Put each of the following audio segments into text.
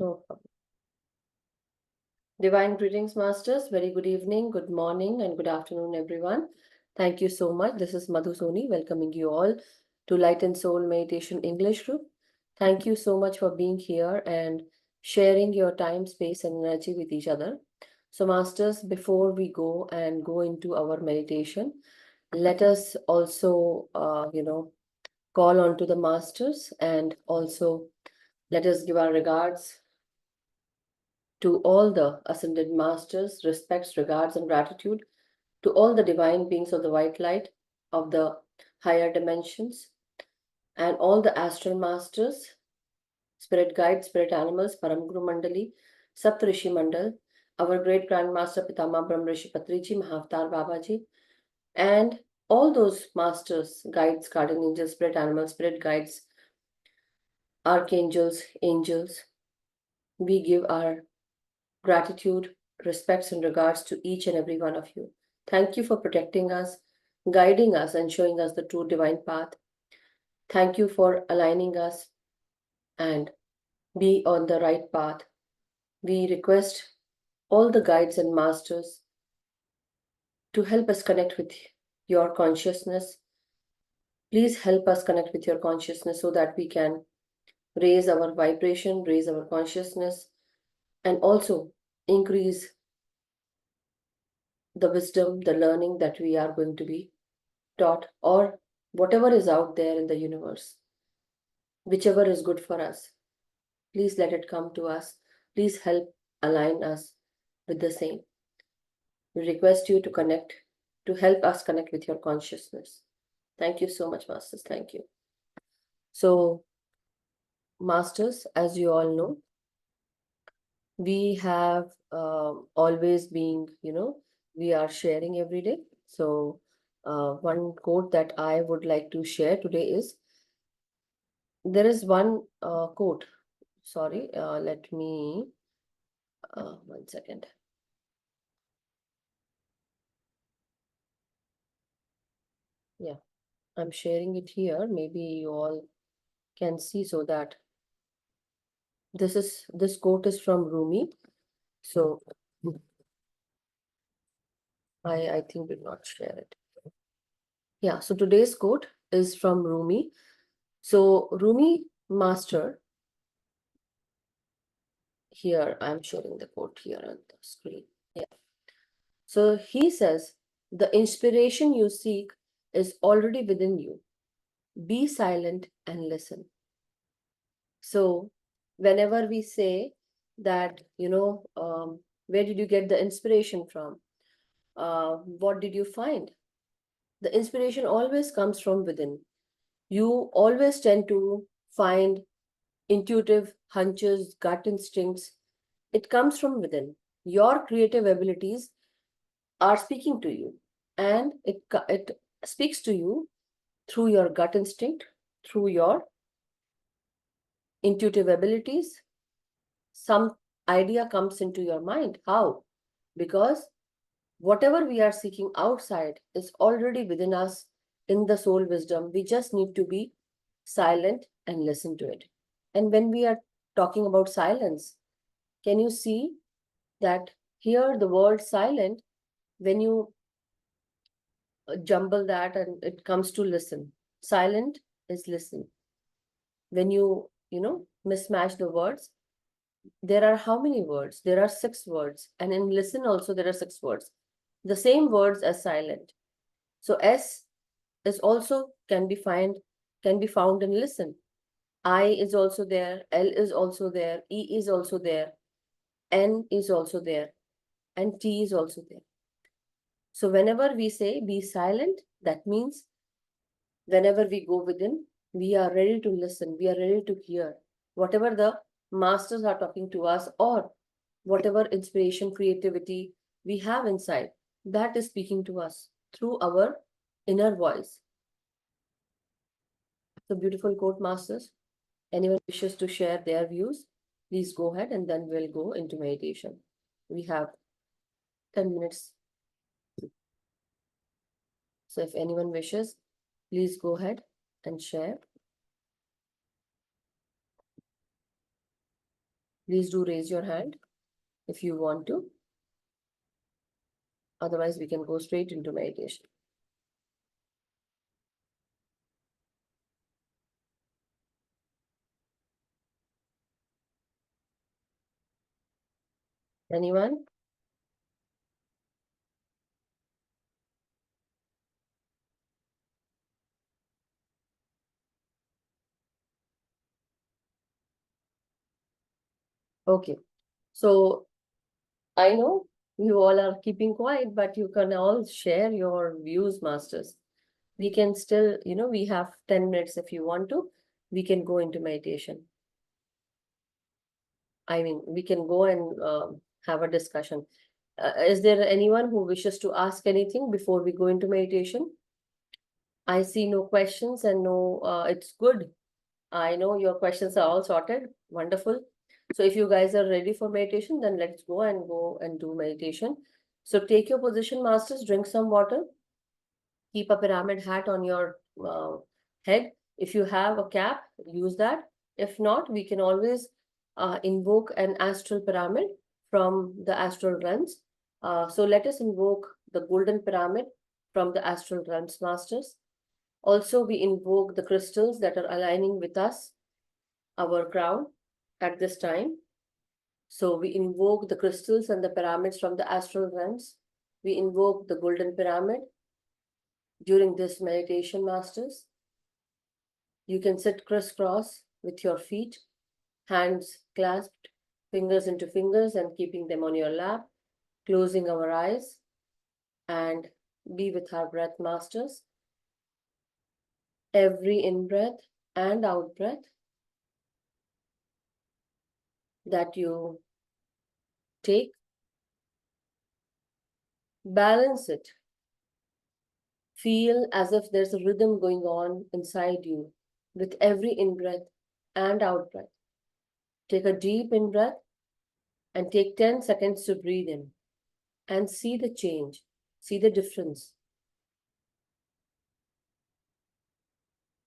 No problem. Divine greetings, Masters. Very good evening, good morning, and good afternoon, everyone. Thank you so much. This is MadhuSoni welcoming you all to Light and Soul Meditation English Group. Thank you so much for being here and sharing your time, space, and energy with each other. So, Masters, before we go into our meditation, let us also, call on to the Masters, and also let us give our regards to all the ascended masters, respects, regards, and gratitude to all the divine beings of the white light of the higher dimensions, and all the astral masters, spirit guides, spirit animals, Param Guru Mandali, Saptarishi Mandal, our great grandmaster Pitama Brahm Rishi Patriji, Mahavtar Babaji, and all those masters, guides, guardian angels, spirit animals, spirit guides, archangels, angels. We give our gratitude, respects, and regards to each and every one of you. Thank you for protecting us, guiding us, and showing us the true divine path. Thank you for aligning us and be on the right path. We request all the guides and masters to help us connect with your consciousness. Please help us connect with your consciousness so that we can raise our vibration, raise our consciousness, and also increase the wisdom, the learning that we are going to be taught, or whatever is out there in the universe, whichever is good for us. Please let it come to us. Please help align us with the same. We request you to connect, to help us connect with your consciousness. Thank you so much, Masters. Thank you. So, Masters, as you all know, we have always been, we are sharing every day. So, one quote that I would like to share today is, there is one quote. Sorry, let me, 1 second. Yeah, I'm sharing it here. Maybe you all can see, so that this quote is from Rumi. So I think we'll not share it. Yeah, so today's quote is from Rumi. So Rumi master, here I'm sharing the quote here on the screen. Yeah. So he says, the inspiration you seek is already within you. Be silent and listen. So whenever we say that, where did you get the inspiration from? What did you find? The inspiration always comes from within. You always tend to find intuitive hunches, gut instincts. It comes from within. Your creative abilities are speaking to you, and it speaks to you through your gut instinct, through your intuitive abilities. Some idea comes into your mind. How? Because whatever we are seeking outside is already within us in the soul wisdom. We just need to be silent and listen to it. And when we are talking about silence, can you see that here the word silent, when you jumble that and it comes to listen, silent is listen. When you mismatch the words, there are how many words? There are 6 words. And in listen also, there are 6 words. The same words as silent. So S is also can be found in listen. I is also there. L is also there. E is also there. N is also there. And T is also there. So whenever we say be silent, that means whenever we go within, we are ready to listen. We are ready to hear whatever the masters are talking to us, or whatever inspiration, creativity we have inside, that is speaking to us through our inner voice. So beautiful quote, Masters. Anyone wishes to share their views, please go ahead, and then we'll go into meditation. We have 10 minutes. So if anyone wishes, please go ahead and share. Please do raise your hand if you want to. Otherwise, we can go straight into meditation. Anyone? Okay. So I know you all are keeping quiet, but you can all share your views, masters. We can still, we have 10 minutes if you want to. We can go into meditation. I mean, we can go and have a discussion. Is there anyone who wishes to ask anything before we go into meditation? I see no questions and no, it's good. I know your questions are all sorted. Wonderful. So if you guys are ready for meditation, then let's go and do meditation. So take your position, masters, drink some water. Keep a pyramid hat on your head. If you have a cap, use that. If not, we can always invoke an astral pyramid from the astral realms. So let us invoke the golden pyramid from the astral realms, masters. Also, we invoke the crystals that are aligning with us, our crown, at this time. So we invoke the crystals and the pyramids from the astral realms. We invoke the golden pyramid during this meditation, masters. You can sit crisscross with your feet, hands clasped, fingers into fingers, and keeping them on your lap, closing our eyes, and be with our breath, masters. Every in breath and out breath that you take, balance it. Feel as if there's a rhythm going on inside you with every in breath and out breath. Take a deep in breath and take 10 seconds to breathe in and see the change, see the difference.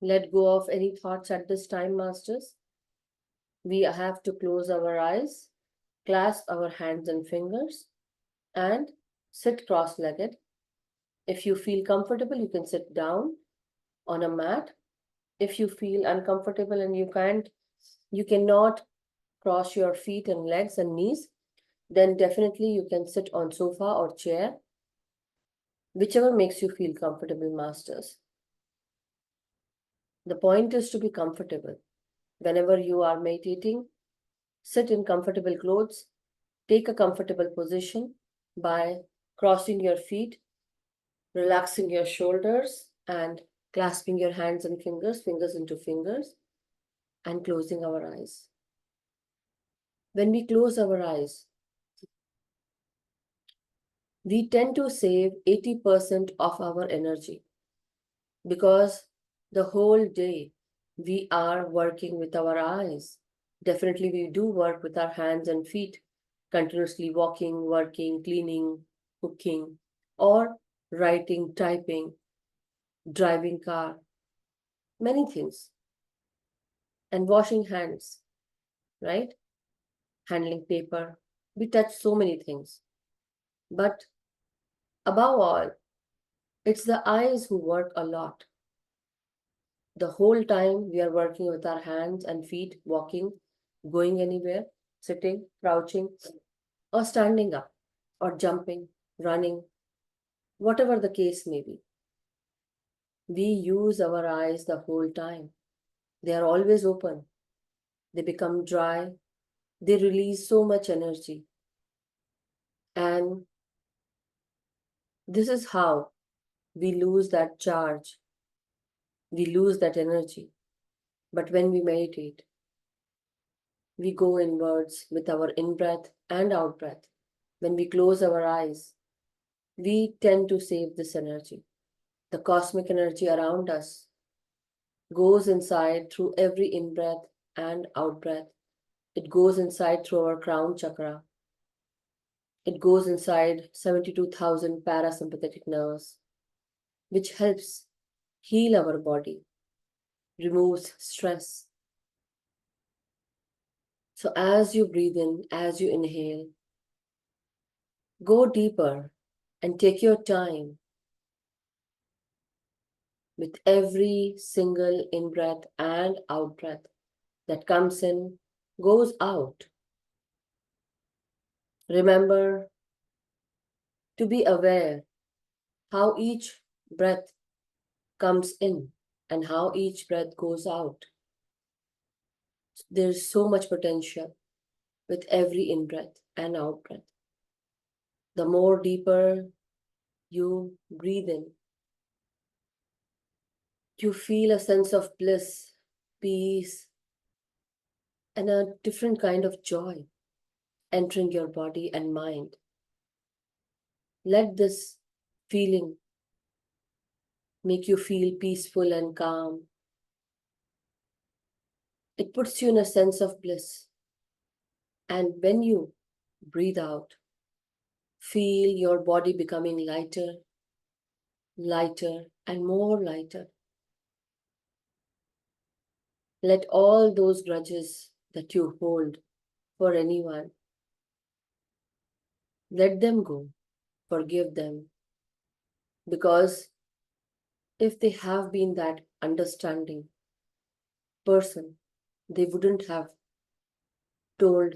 Let go of any thoughts at this time, masters. We have to close our eyes, clasp our hands and fingers, and sit cross-legged. If you feel comfortable, you can sit down on a mat. If you feel uncomfortable and you cannot cross your feet and legs and knees, then definitely you can sit on sofa or chair, whichever makes you feel comfortable, masters. The point is to be comfortable. Whenever you are meditating, sit in comfortable clothes, take a comfortable position by crossing your feet, relaxing your shoulders, and clasping your hands and fingers, fingers into fingers, and closing our eyes. When we close our eyes, we tend to save 80% of our energy because the whole day we are working with our eyes. Definitely, we do work with our hands and feet, continuously walking, working, cleaning, cooking, or writing, typing, driving car, many things, and washing hands, right? Handling paper. We touch so many things. But above all, it's the eyes who work a lot. The whole time we are working with our hands and feet, walking, going anywhere, sitting, crouching, or standing up, or jumping, running, whatever the case may be. We use our eyes the whole time. They are always open. They become dry. They release so much energy. And this is how we lose that charge. We lose that energy. But when we meditate, we go inwards with our in breath and out breath. When we close our eyes, we tend to save this energy. The cosmic energy around us goes inside through every in breath and out breath. It goes inside through our crown chakra. It goes inside 72,000 parasympathetic nerves, which helps heal our body, removes stress. So as you breathe in, as you inhale, go deeper and take your time with every single in-breath and out-breath that comes in, goes out. Remember to be aware how each breath comes in and how each breath goes out. There's so much potential with every in-breath and out-breath. The more deeper you breathe in, you feel a sense of bliss, peace, and a different kind of joy entering your body and mind. Let this feeling make you feel peaceful and calm. It puts you in a sense of bliss. And when you breathe out, feel your body becoming lighter, lighter, and more lighter. Let all those grudges that you hold for anyone, let them go. Forgive them. Because if they have been that understanding person, they wouldn't have told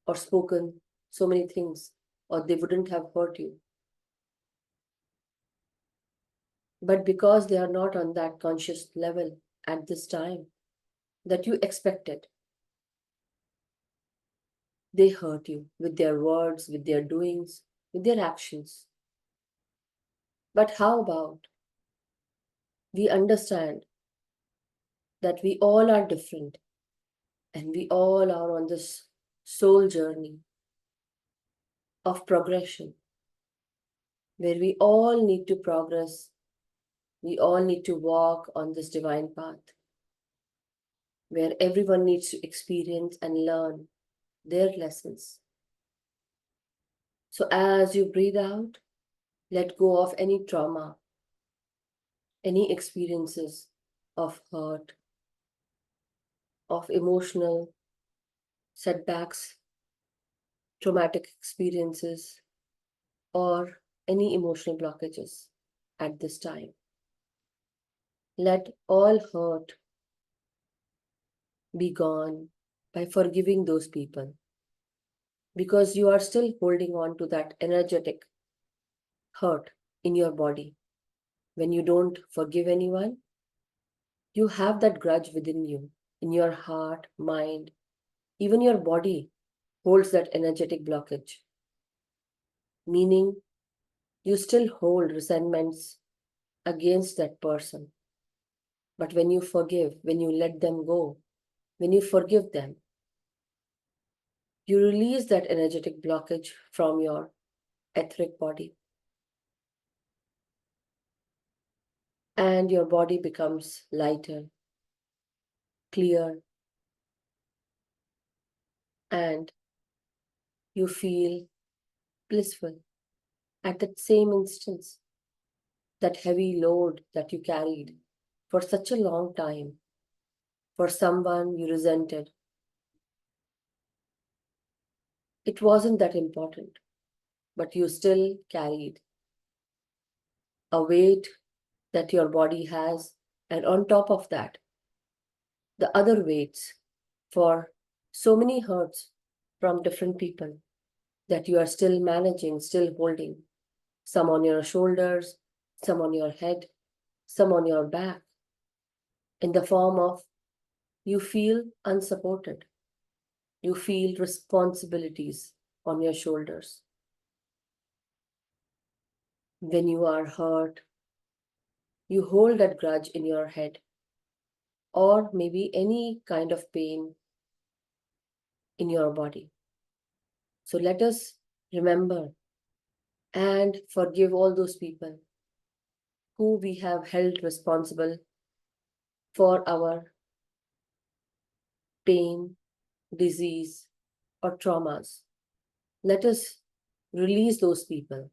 or spoken so many things, or they wouldn't have hurt you. But because they are not on that conscious level at this time that you expected, they hurt you with their words, with their doings, with their actions. But how about we understand that we all are different and we all are on this soul journey of progression where we all need to progress, we all need to walk on this divine path where everyone needs to experience and learn their lessons. So as you breathe out, let go of any trauma, any experiences of hurt, of emotional setbacks, traumatic experiences, or any emotional blockages at this time. Let all hurt be gone by forgiving those people because you are still holding on to that energetic hurt in your body. When you don't forgive anyone, you have that grudge within you, in your heart, mind, even your body holds that energetic blockage, meaning you still hold resentments against that person. But when you forgive, when you let them go, when you forgive them, you release that energetic blockage from your etheric body. And your body becomes lighter, clear, and you feel blissful at that same instance. That heavy load that you carried for such a long time, for someone you resented, it wasn't that important, but you still carried a weight that your body has, and on top of that, the other weights for so many hurts from different people that you are still managing, still holding, some on your shoulders, some on your head, some on your back, in the form of you feel unsupported. You feel responsibilities on your shoulders. When you are hurt, you hold that grudge in your head, or maybe any kind of pain in your body. So let us remember and forgive all those people who we have held responsible for our pain, disease, or traumas. Let us release those people,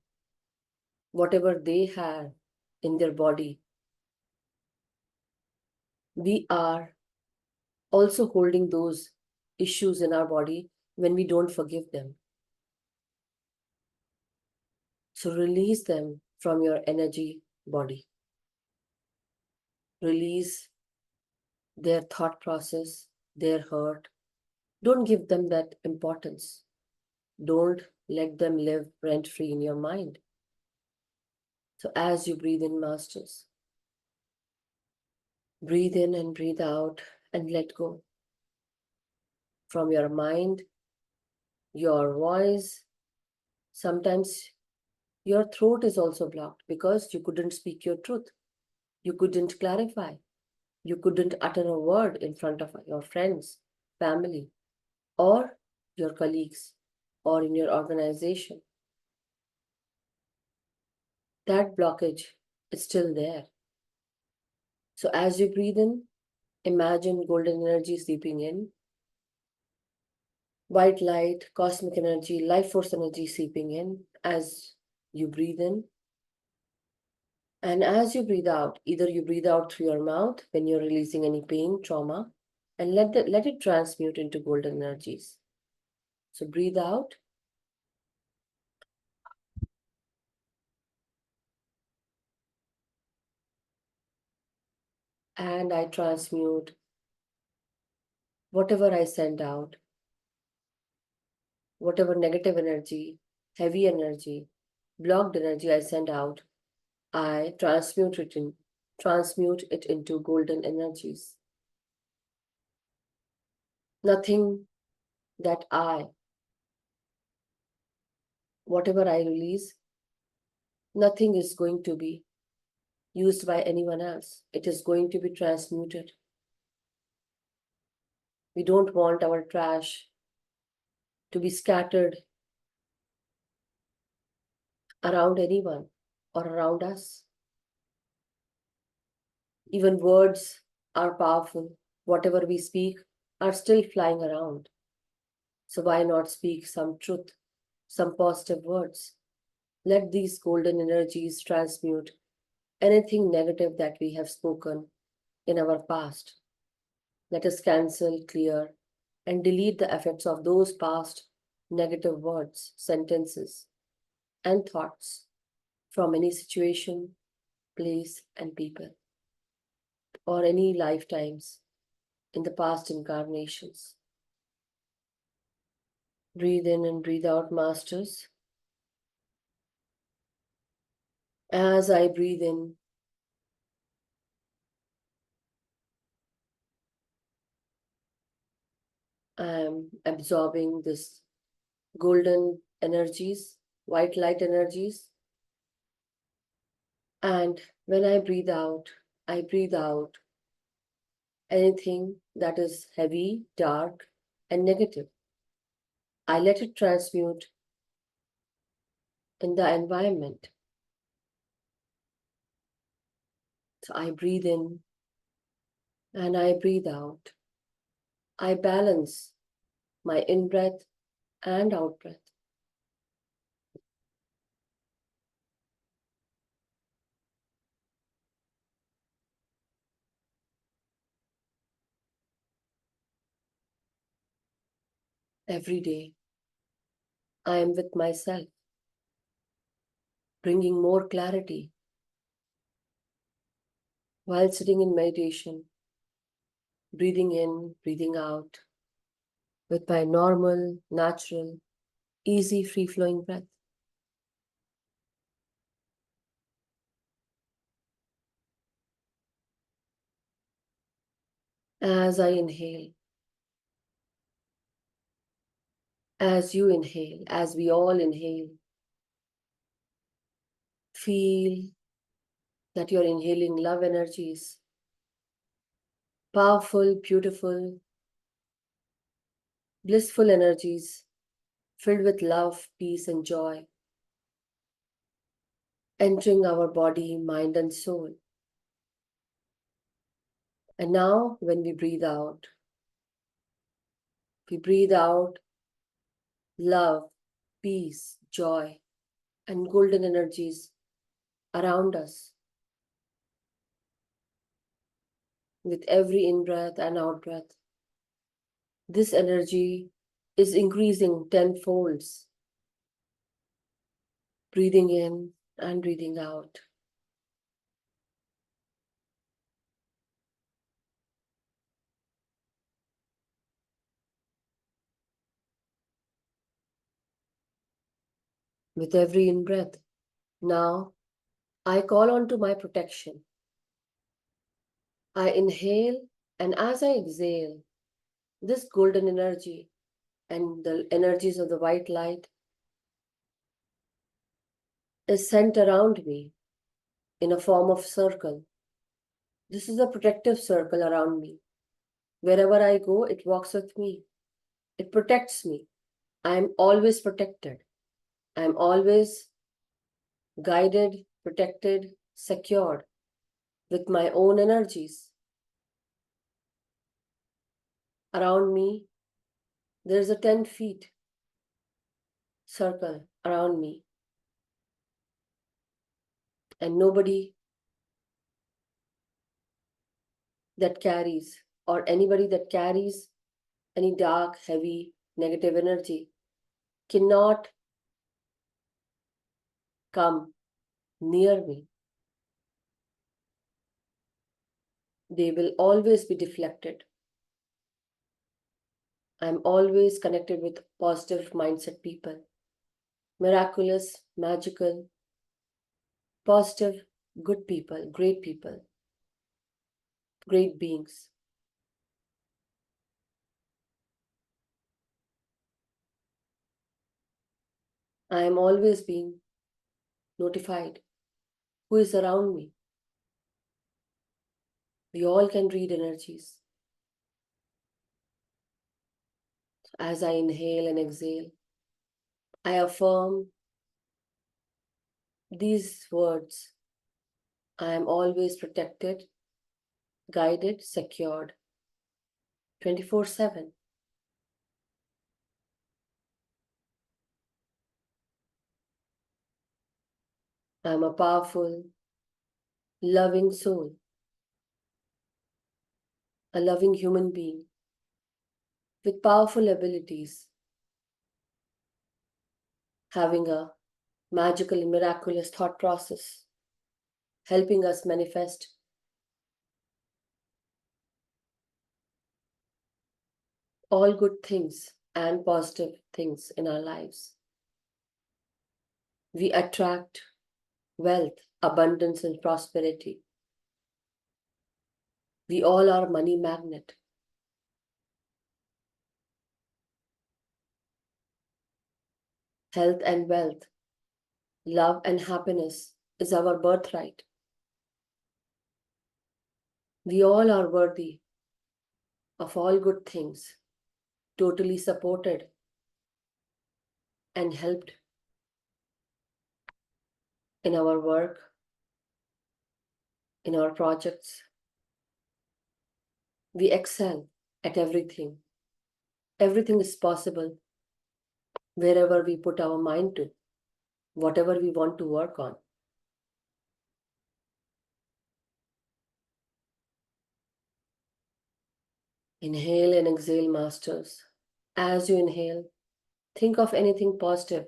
whatever they had in their body. We are also holding those issues in our body when we don't forgive them. So release them from your energy body. Release their thought process, their hurt. Don't give them that importance. Don't let them live rent free in your mind. So as you breathe in, masters, breathe in and breathe out and let go from your mind, your voice. Sometimes your throat is also blocked because you couldn't speak your truth. You couldn't clarify. You couldn't utter a word in front of your friends, family, or your colleagues, or in your organization. That blockage is still there. So as you breathe in, imagine golden energy seeping in, white light, cosmic energy, life force energy seeping in as you breathe in. And as you breathe out, either you breathe out through your mouth when you're releasing any pain, trauma, and let it transmute into golden energies. So breathe out. And I transmute whatever I send out, whatever negative energy, heavy energy, blocked energy I send out, I transmute it into golden energies. Nothing that whatever I release, nothing is going to be used by anyone else. It is going to be transmuted. We don't want our trash to be scattered around anyone or around us. Even words are powerful. Whatever we speak are still flying around. So why not speak some truth, some positive words? Let these golden energies transmute anything negative that we have spoken in our past. Let us cancel, clear, and delete the effects of those past negative words, sentences, and thoughts from any situation, place, and people, or any lifetimes in the past incarnations. Breathe in and breathe out, masters. As I breathe in, I am absorbing this golden energies, white light energies. And when I breathe out anything that is heavy, dark, and negative. I let it transmute in the environment. So I breathe in and I breathe out. I balance my in breath and out breath. Every day, I am with myself, bringing more clarity while sitting in meditation, breathing in, breathing out, with my normal, natural, easy, free flowing breath. As I inhale, as you inhale, as we all inhale, feel that you're inhaling love energies, powerful, beautiful, blissful energies filled with love, peace, and joy, entering our body, mind, and soul. And now, when we breathe out love, peace, joy, and golden energies around us with every in breath and out breath. This energy is increasing tenfolds, breathing in and breathing out. With every in-breath, now I call on to my protection. I inhale, and as I exhale, this golden energy and the energies of the white light is sent around me in a form of circle. This is a protective circle around me. Wherever I go, it walks with me. It protects me. I am always protected. I am always guided, protected, secured with my own energies. Around me, there is a 10 feet circle around me, and nobody that carries, or anybody that carries any dark, heavy, negative energy cannot come near me. They will always be deflected. I'm always connected with positive mindset people, miraculous, magical, positive, good people, great beings. I am always being notified who is around me. We all can read energies. As I inhale and exhale, I affirm these words. I am always protected, guided, secured, 24/7. I am a powerful, loving soul, a loving human being with powerful abilities, having a magical, miraculous thought process, helping us manifest all good things and positive things in our lives. We attract wealth, abundance, and prosperity. We all are money magnet. Health and wealth, love and happiness is our birthright. We all are worthy of all good things, totally supported and helped in our work, in our projects. We excel at everything. Everything is possible wherever we put our mind to, whatever we want to work on. Inhale and exhale, masters. As you inhale, think of anything positive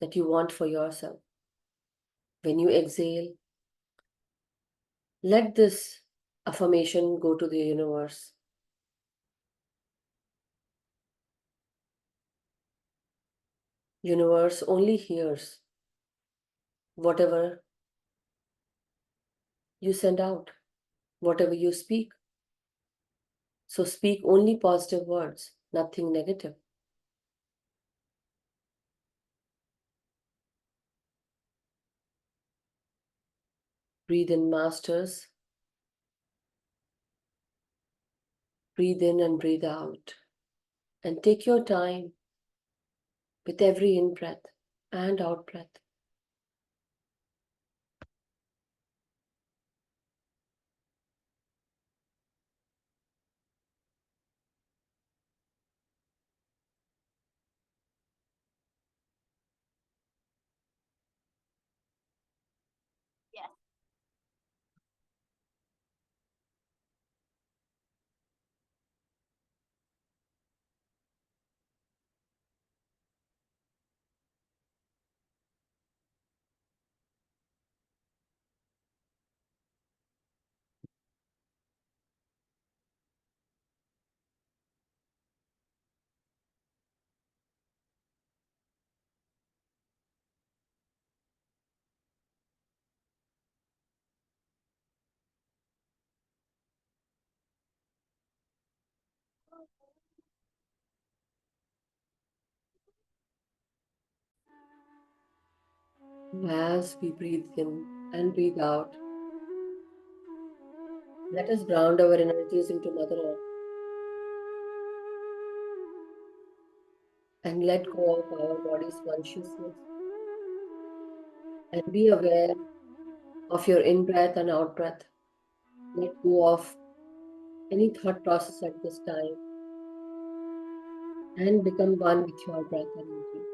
that you want for yourself. When you exhale, let this affirmation go to the universe. Universe only hears whatever you send out, whatever you speak. So speak only positive words, nothing negative. Breathe in, masters. Breathe in and breathe out. And take your time with every in breath and out breath. As we breathe in and breathe out, let us ground our energies into Mother Earth and let go of our body's consciousness and be aware of your in breath and out breath. Let go of any thought process at this time and become one with your breath energy.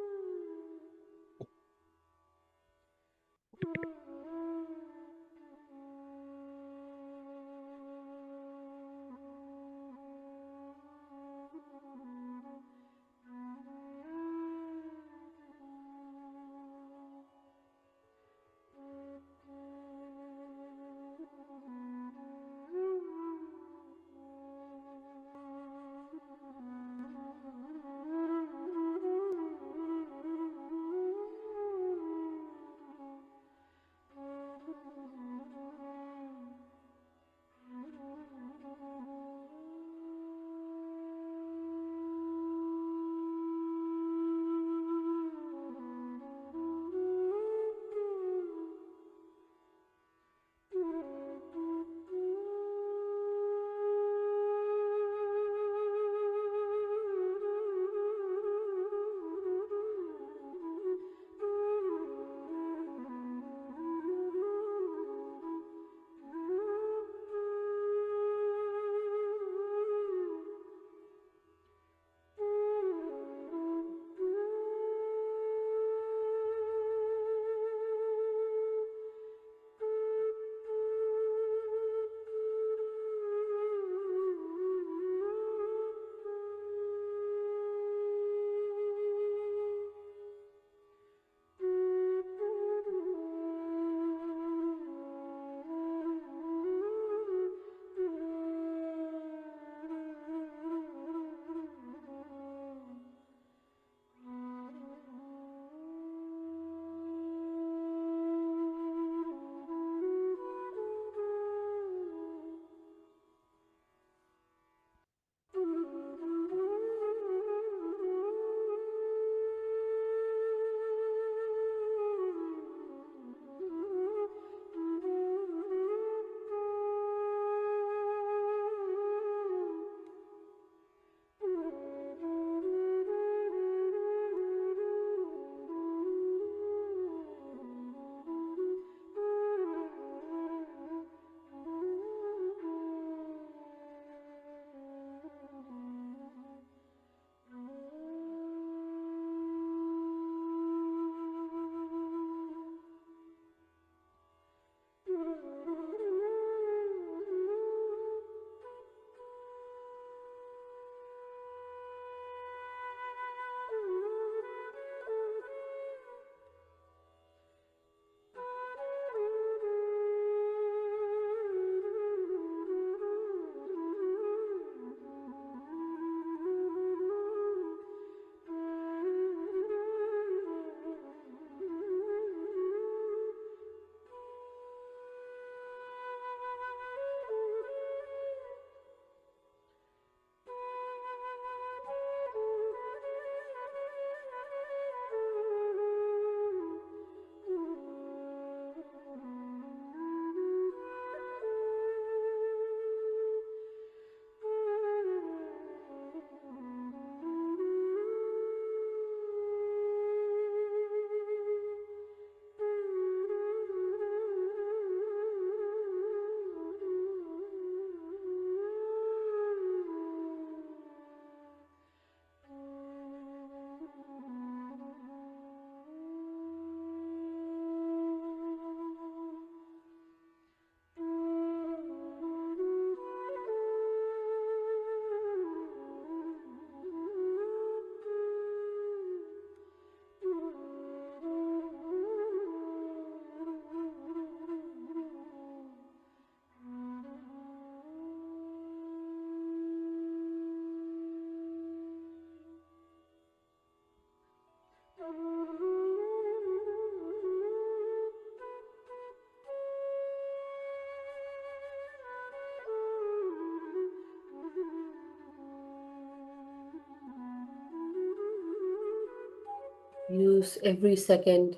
Use every second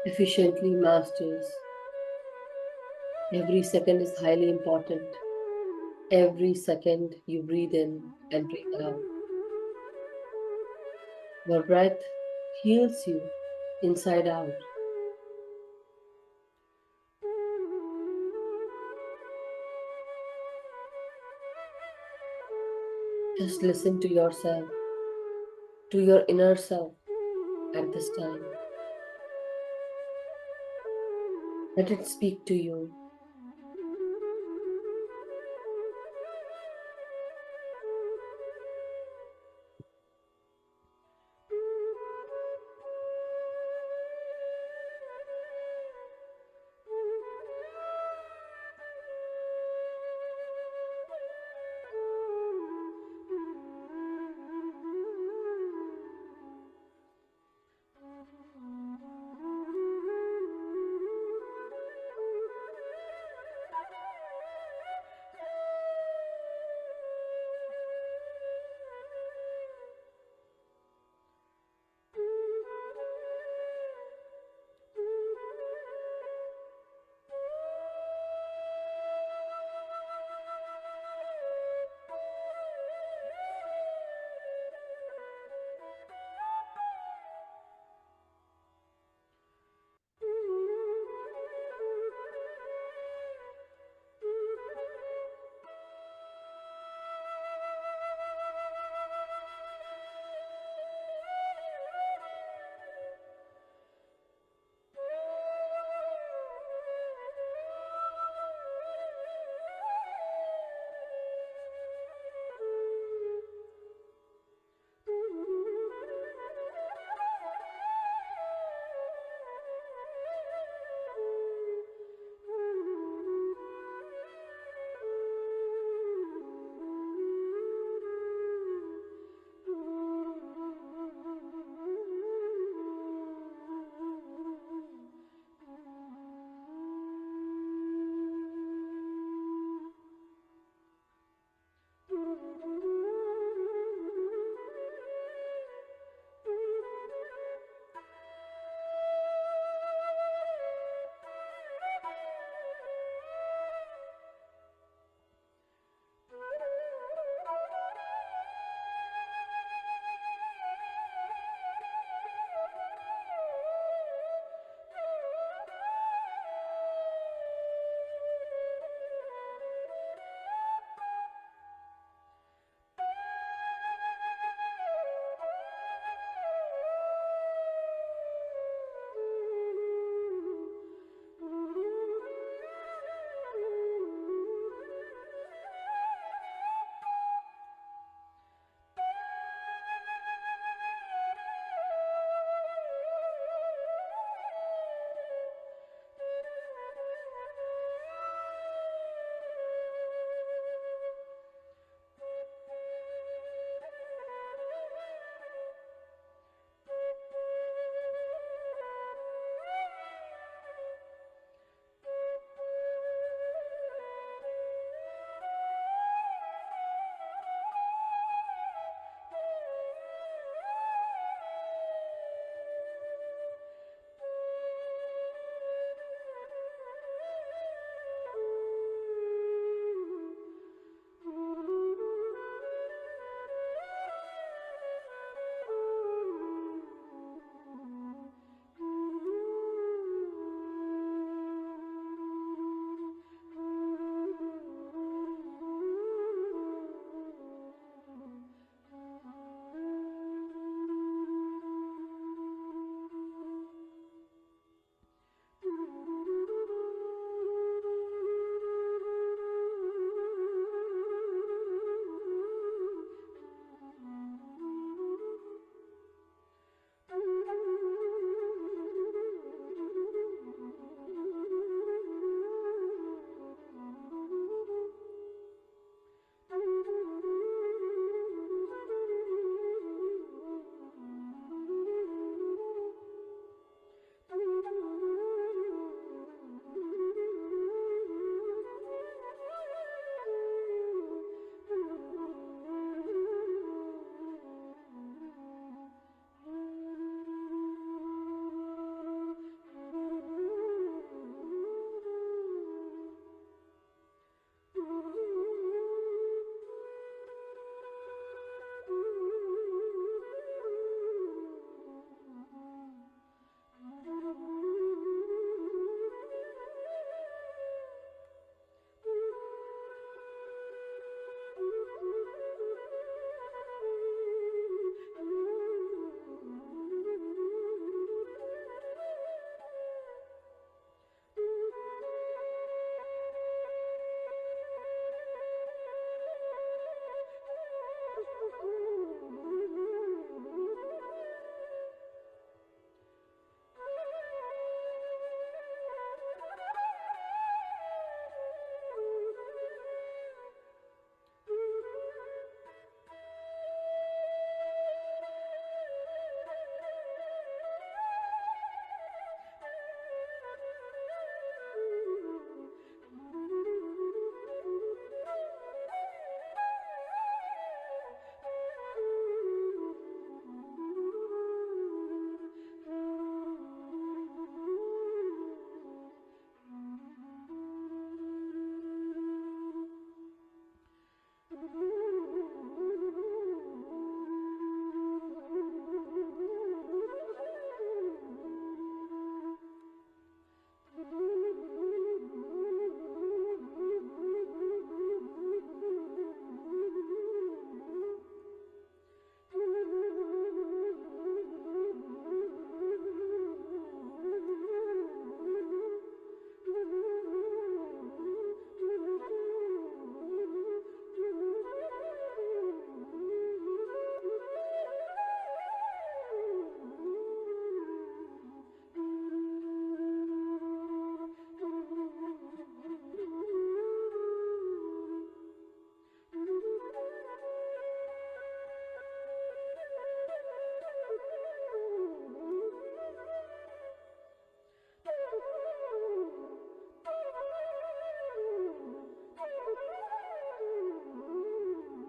efficiently masters. Every second is highly important. Every second you breathe in and breathe out. Your breath heals you inside out. Just listen to yourself, to your inner self at this time. Let it speak to you.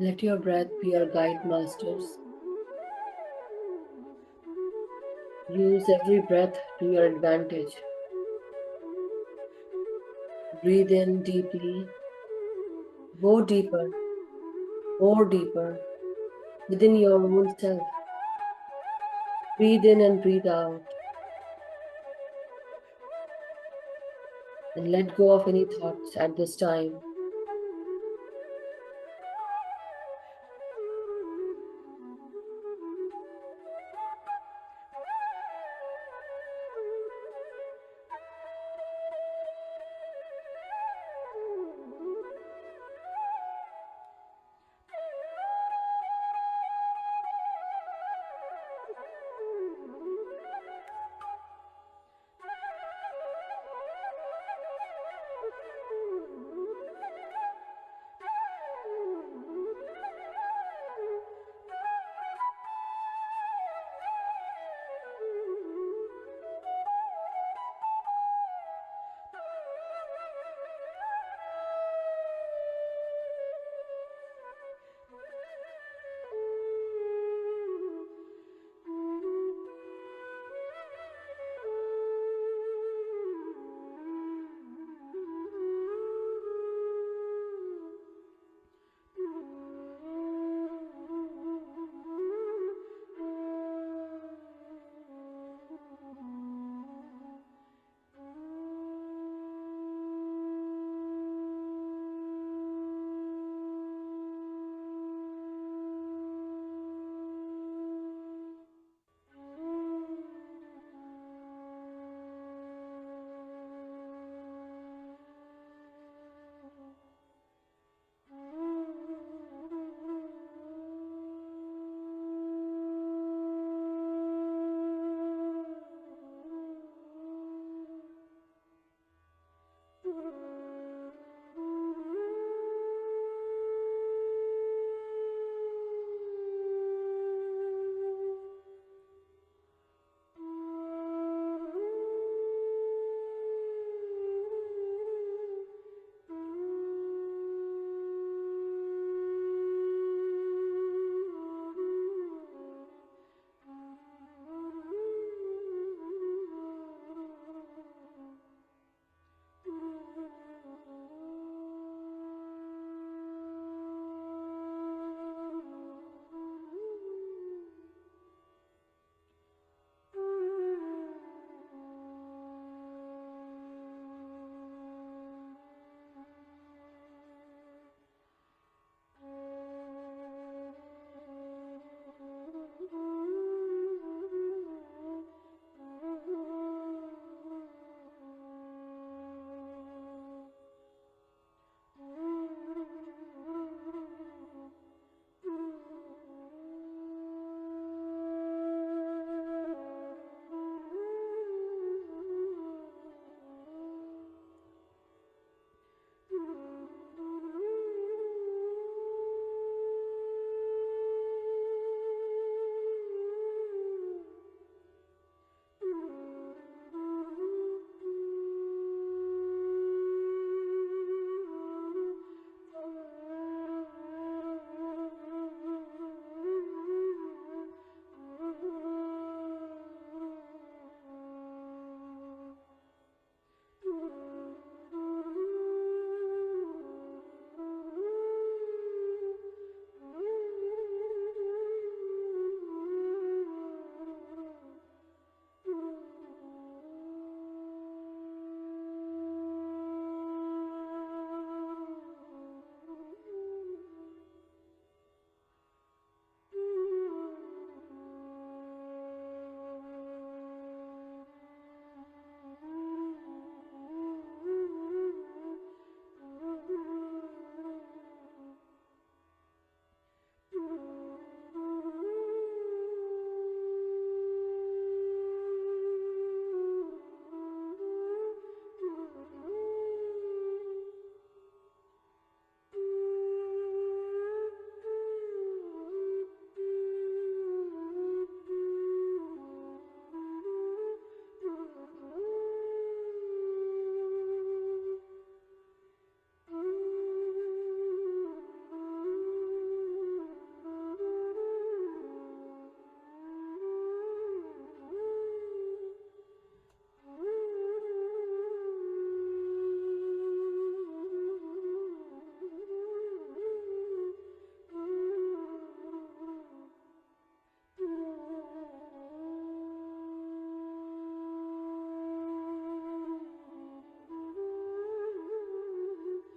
Let your breath be your guide, masters. Use every breath to your advantage. Breathe in deeply, go deeper, more deeper, within your own self. Breathe in and breathe out, and let go of any thoughts at this time.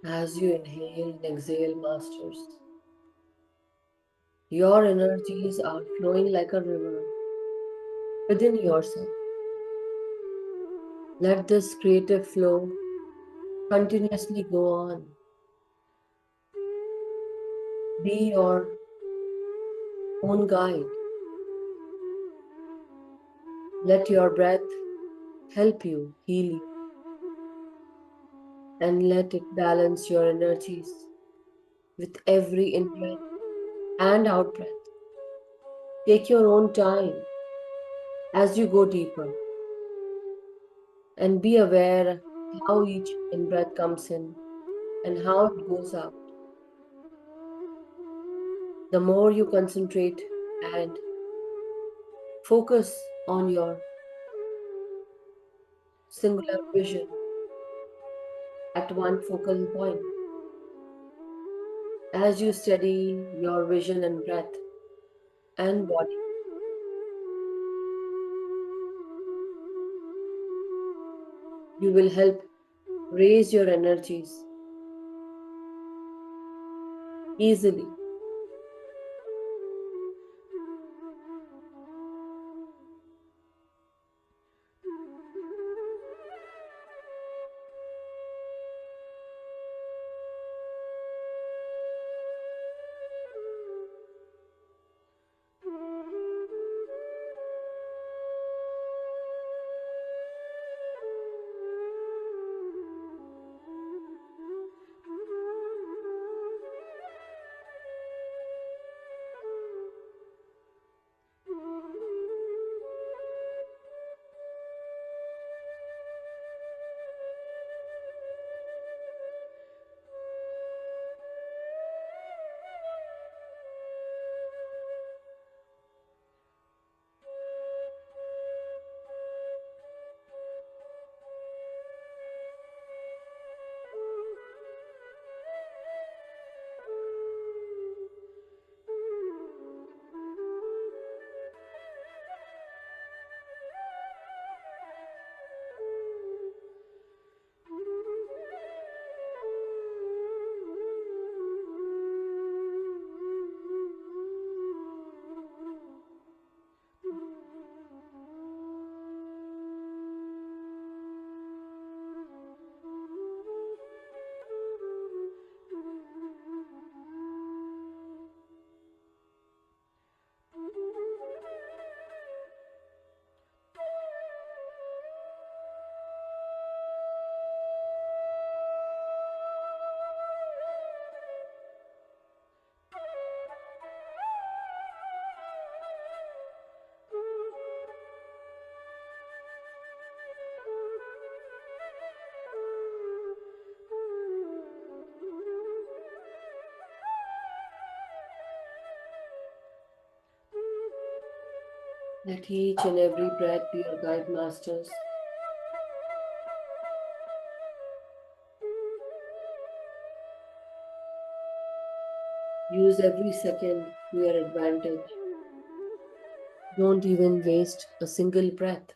As you inhale and exhale, Masters, your energies are flowing like a river within yourself. Let this creative flow continuously go on. Be your own guide. Let your breath help you heal you, and let it balance your energies with every in breath and out breath. Take your own time as you go deeper and be aware how each in breath comes in and how it goes out. The more you concentrate and focus on your singular vision at one focal point, as you steady your vision and breath and body, you will help raise your energies easily. Let each and every breath be your guide, Masters. Use every second to your advantage. Don't even waste a single breath.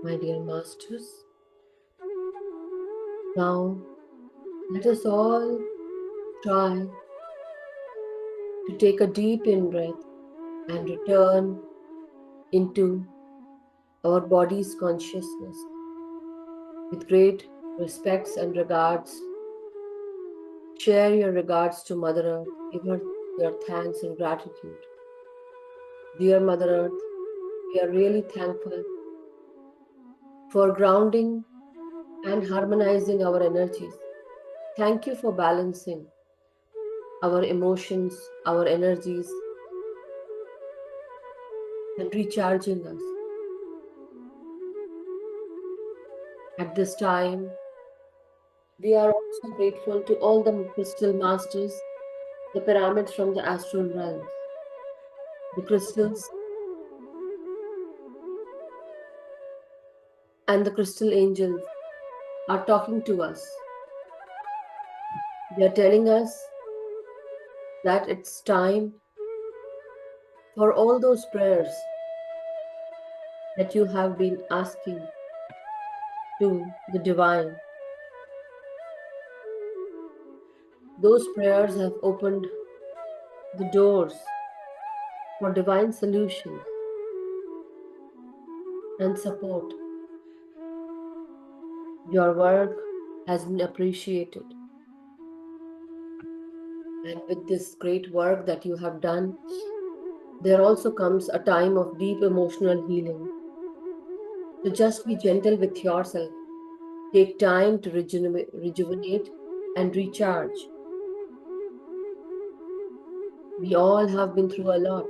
my dear masters. Now, let us all try to take a deep in breath and return into our body's consciousness. With great respects and regards, share your regards to Mother Earth. Give her your thanks and gratitude. Dear Mother Earth, we are really thankful for grounding and harmonizing our energies. Thank you for balancing our emotions, our energies, and recharging us. At this time, we are also grateful to all the crystal masters, the pyramids from the astral realms. The crystals and the crystal angels are talking to us. They are telling us that it's time for all those prayers that you have been asking to the divine. Those prayers have opened the doors for divine solutions and support. Your work has been appreciated. And with this great work that you have done, there also comes a time of deep emotional healing. So just be gentle with yourself. Take time to rejuvenate and recharge. We all have been through a lot.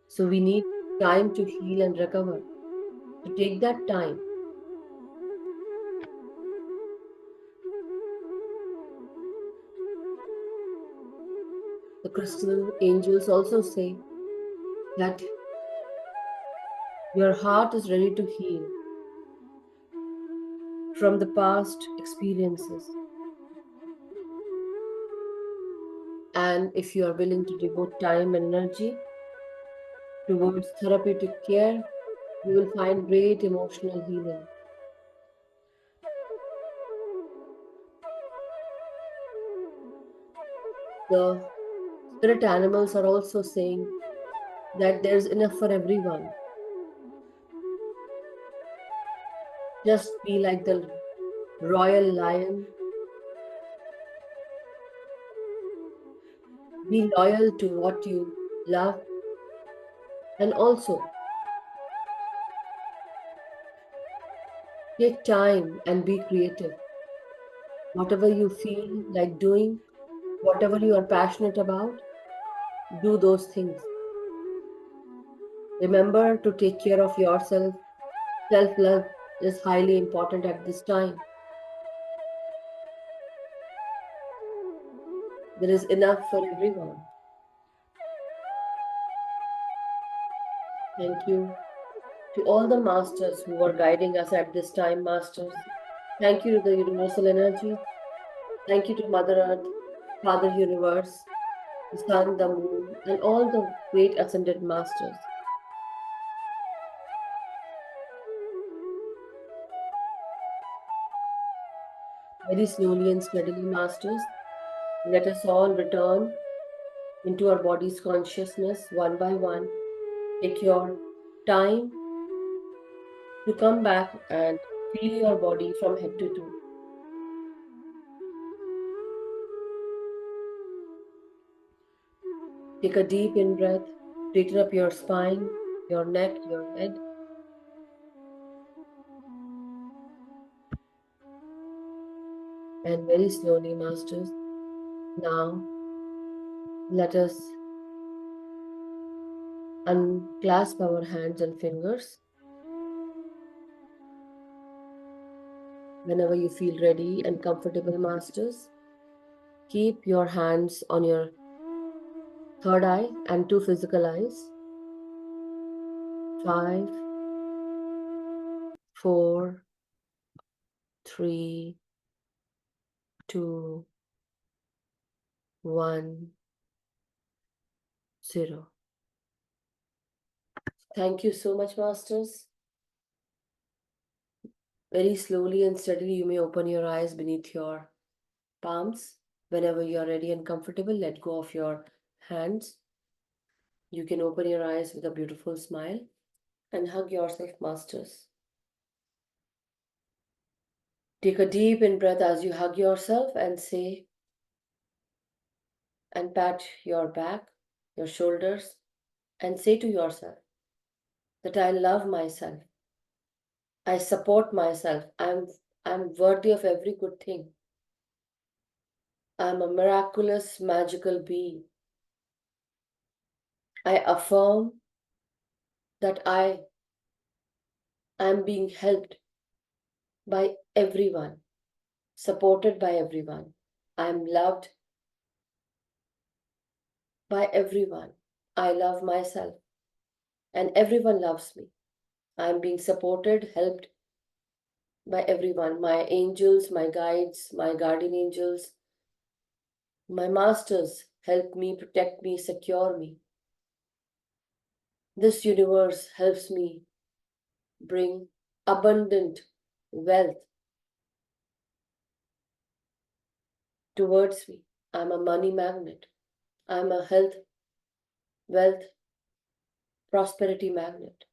So we need time to heal and recover. So take that time. The crystal angels also say that your heart is ready to heal from the past experiences. And if you are willing to devote time and energy towards therapeutic care, you will find great emotional healing. The spirit animals are also saying that there's enough for everyone. Just be like the royal lion. Be loyal to what you love, and also take time and be creative. Whatever you feel like doing, whatever you are passionate about, do those things. Remember to take care of yourself. Self love is highly important at this time. There is enough for everyone. Thank you to all the masters who are guiding us at this time, masters. Thank you to the universal energy. Thank you to Mother Earth, Father Universe, the sun, the moon, and all the great ascended masters. Very slowly and steadily, masters, let us all return into our body's consciousness one by one. Take your time to come back and feel your body from head to toe. Take a deep in breath, straighten up your spine, your neck, your head. And very slowly, masters, now let us unclasp our hands and fingers. Whenever you feel ready and comfortable, masters, keep your hands on your third eye and two physical eyes. 5, 4, 3, 2, 1, 0. Thank you so much, masters. Very slowly and steadily, you may open your eyes beneath your palms. Whenever you are ready and comfortable, let go of your hands. You can open your eyes with a beautiful smile and hug yourself, masters. Take a deep in breath as you hug yourself and say, and pat your back, your shoulders, and say to yourself that I love myself. I support myself. I'm worthy of every good thing. I'm a miraculous, magical being. I affirm that I am being helped by everyone, supported by everyone. I am loved by everyone. I love myself and everyone loves me. I am being supported, helped by everyone. My angels, my guides, my guardian angels, my masters help me, protect me, secure me. This universe helps me bring abundant wealth towards me. I'm a money magnet. I'm a health, wealth, prosperity magnet.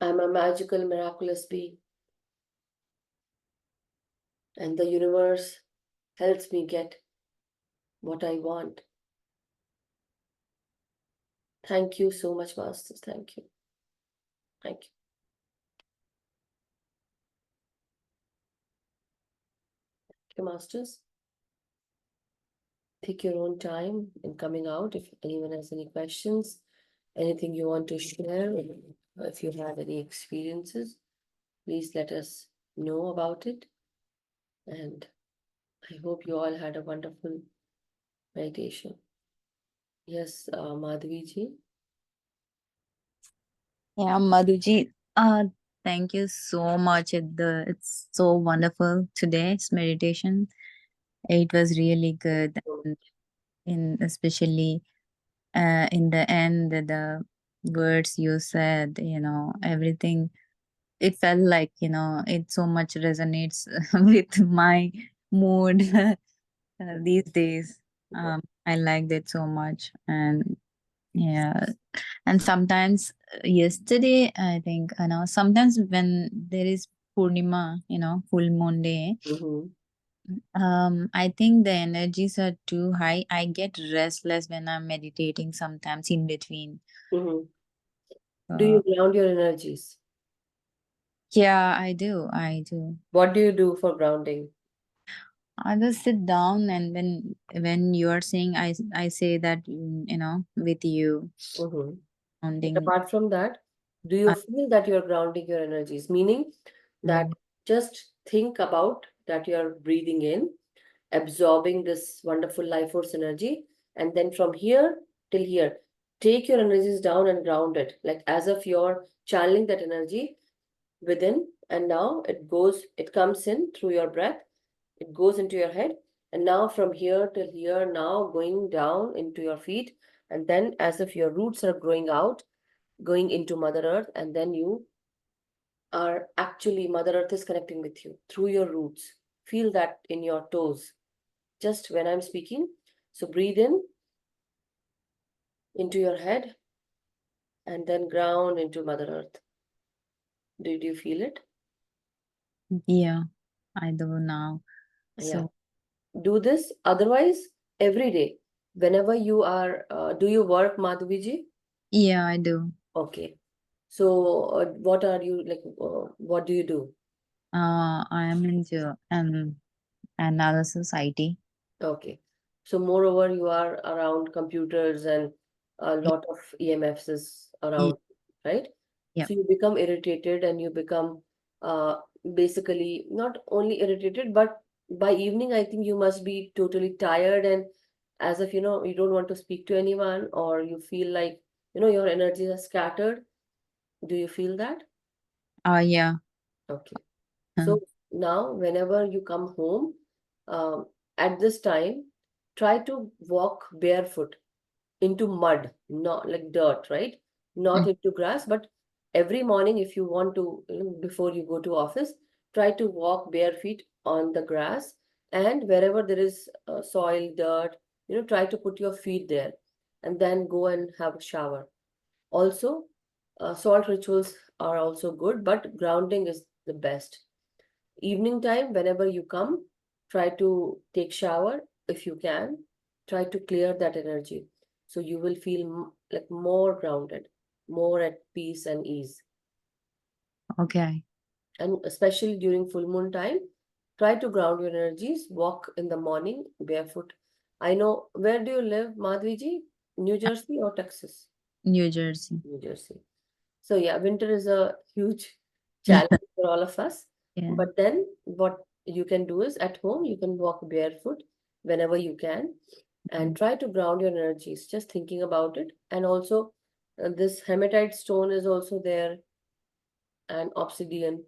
I'm a magical, miraculous being. And the universe helps me get what I want. Thank you so much, Masters. Thank you. Thank you. Thank you, Masters. Take your own time in coming out. If anyone has any questions, anything you want to share, if you have any experiences, please let us know about it. And I hope you all had a wonderful meditation. Yes, Madhvi ji. Yeah, Madhuji, thank you so much. It's so wonderful today's meditation. It was really good, and in especially in the end, the words you said, everything. It felt like it so much resonates with my mood these days. I liked it so much, and yeah, and sometimes yesterday, I think, sometimes when there is Purnima, full moon day, Mm-hmm. I think the energies are too high. I get restless when I'm meditating sometimes in between. Mm-hmm. Do Uh, you ground your energies? yeah, I do. I do. What do you do for grounding? I just sit down, and when you are saying, I say that, with you Mm-hmm. But sounding. apart from that, do you feel that you're grounding your energies? Meaning that Mm, just think about that you're breathing in, absorbing this wonderful life force energy, and then from here till here, take your energies down and ground it, like as if you're channeling that energy within, and now it comes in through your breath, it goes into your head, and now from here till here, now going down into your feet, and then as if your roots are growing out, going into Mother Earth, and then you are actually, Mother Earth is connecting with you through your roots. Feel that in your toes, just when I'm speaking. So breathe in into your head and then ground into Mother Earth. Did you feel it? yeah, I do now. Yeah. So Do this. Otherwise, every day, whenever you are, do you work, Madhuviji? yeah, I do. Okay. So, what are you like? What do you do? I am into another society. Okay. So, moreover, you are around computers and a lot of EMFs is Yeah, around, right? yeah. So, you become irritated and you become basically not only irritated, but by evening, I think you must be totally tired and as if, you don't want to speak to anyone or you feel like, your energies are scattered. Do you feel that? Yeah. Okay. uh, So now, whenever you come home, um, at this time, try to walk barefoot into mud, not like dirt, right? Not mm, into grass, but every morning, if you want to, before you go to office, try to walk bare feet on the grass, and wherever there is soil, dirt, try to put your feet there and then go and have a shower. Also, salt rituals are also good, but grounding is the best. Evening time, whenever you come, try to take shower if you can. Try to clear that energy. So you will feel like more grounded, more at peace and ease. Okay. And especially during full moon time, try to ground your energies. Walk in the morning barefoot. I know, where do you live, Madhviji? New Jersey or Texas? New Jersey. New Jersey. So yeah, winter is a huge challenge for all of us. Yeah. But then what you can do is at home, you can walk barefoot whenever you can and try to ground your energies, just thinking about it. And also, this hematite stone is also there, and obsidian,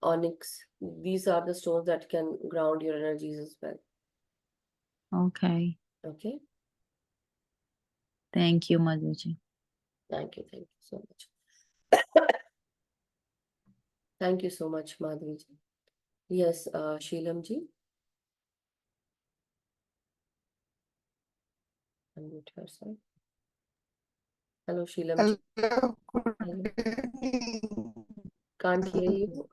onyx. These are the stones that can ground your energies as well. Okay. Okay. Thank you, Madhuji. Thank you. Thank you so much. Thank you so much, Madhviji. Yes, Sheelamji. Unmute yourself. Hello, Sheelamji. Hello, Hello. good evening. Can't hear you.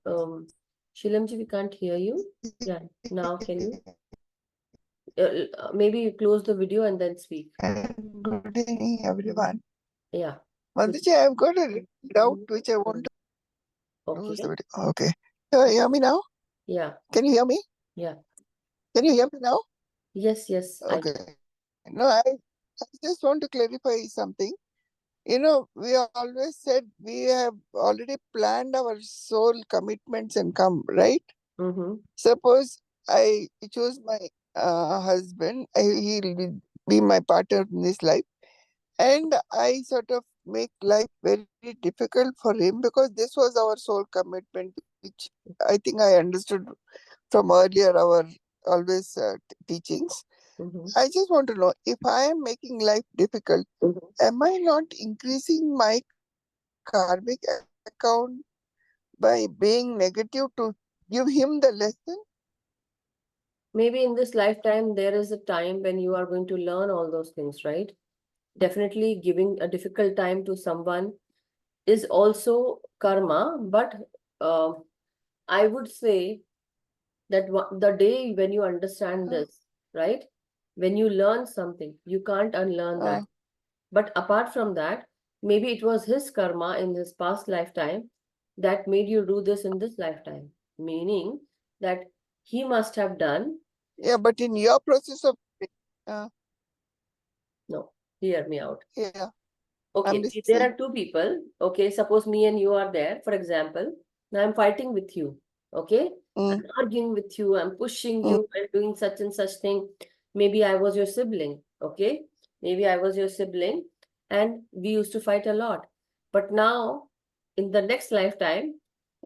Sheelamji, we can't hear you. Yeah, now can you? Maybe you close the video and then speak. And good evening, everyone. Yeah. Madhuji, I've got a doubt which I want to close the Okay. video. Okay. So, hear me now? Yeah. Can you hear me? Yeah. Can you hear me now? Yes, yes, I Okay. can. No, I just want to clarify something. We always said we have already planned our soul commitments and come, right? Mm-hmm. Suppose I choose my husband, he'll be my partner in this life, and I sort of make life very difficult for him because this was our sole commitment, which I think I understood from earlier our always teachings. Mm-hmm. I just want to know, if I am making life difficult, am I not increasing my karmic account by being negative to give him the lesson? Maybe in this lifetime, there is a time when you are going to learn all those things, right? Definitely giving a difficult time to someone is also karma, but uh, I would say that the day when you understand Uh, this, right? When you learn something, you can't unlearn uh, that. But apart from that, maybe it was his karma in his past lifetime that made you do this in this lifetime. Meaning that he must have done, yeah, but in your process of uh, no, hear me out. yeah, I'm Okay, there listening. are two people. Okay, suppose me and you are there, for example. Now I'm fighting with you. Okay, Mm, I'm arguing with you, I'm pushing mm, you, I'm doing such and such thing. Maybe I was your sibling. Okay, maybe I was your sibling, and we used to fight a lot. But now, in the next lifetime,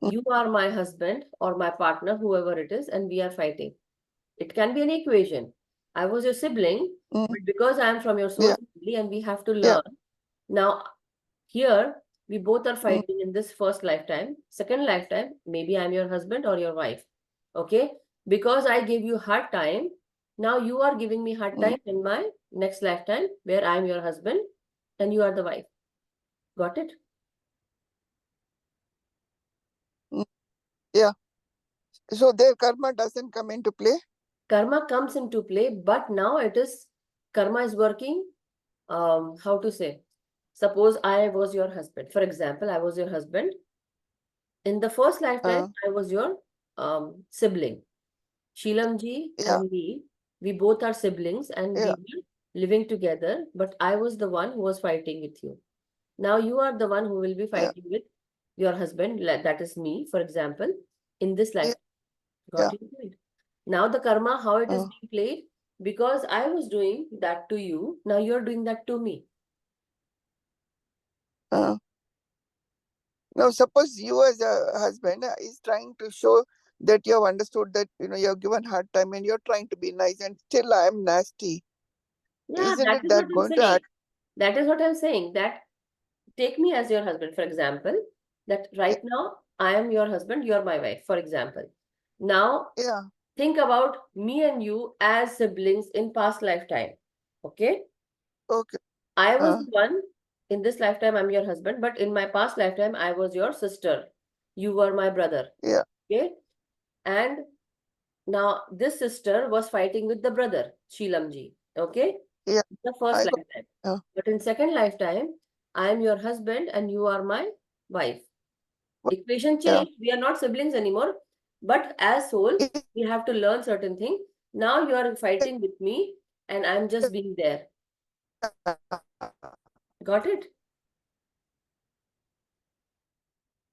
mm, you are my husband or my partner, whoever it is, and we are fighting. It can be an equation. I was your sibling, mm, but because I am from your soul yeah, family and we have to yeah. learn. Now, here we both are Mm, fighting in this first lifetime. Second lifetime, maybe I'm your husband or your wife. Okay? Because I gave you hard time, now you are giving me hard mm, time in my next lifetime where I'm your husband and you are the wife. Got it? mm, yeah. So their karma doesn't come into play. Karma comes into play, but now karma is working. How to say? Suppose I was your husband. For example, I was your husband. In the first lifetime, Uh, I was your sibling. Sheelamji yeah, and me, we both are siblings and we yeah, were living together, but I was the one who was fighting with you. Now you are the one who will be yeah, fighting with your husband, that is me, for example, in this yeah, life. yeah. Got it? Right. Now the karma, how it is Uh, being played, because I was doing that to you, now you're doing that to me. uh. Now, suppose you as a husband is trying to show that you have understood that you have given hard time and you're trying to be nice, and still I am nasty. Yeah, Isn't that it is what that I'm going to saying. act? That is what I'm saying. That take me as your husband, for example. that right now I am your husband, you are my wife, for example. Now Yeah. think about me and you as siblings in past lifetime. Okay? Okay. I was Uh, the one in this lifetime, I'm your husband, but in my past lifetime, I was your sister. You were my brother. yeah. Okay? And now this sister was fighting with the brother, Sheelamji. Okay? Yeah. The first I got. lifetime. Uh, But in second lifetime, I am your husband and you are my wife. Equation yeah. changed. We are not siblings anymore. But as soul, we have to learn certain things. Now you are fighting with me and I'm just being there. Got it?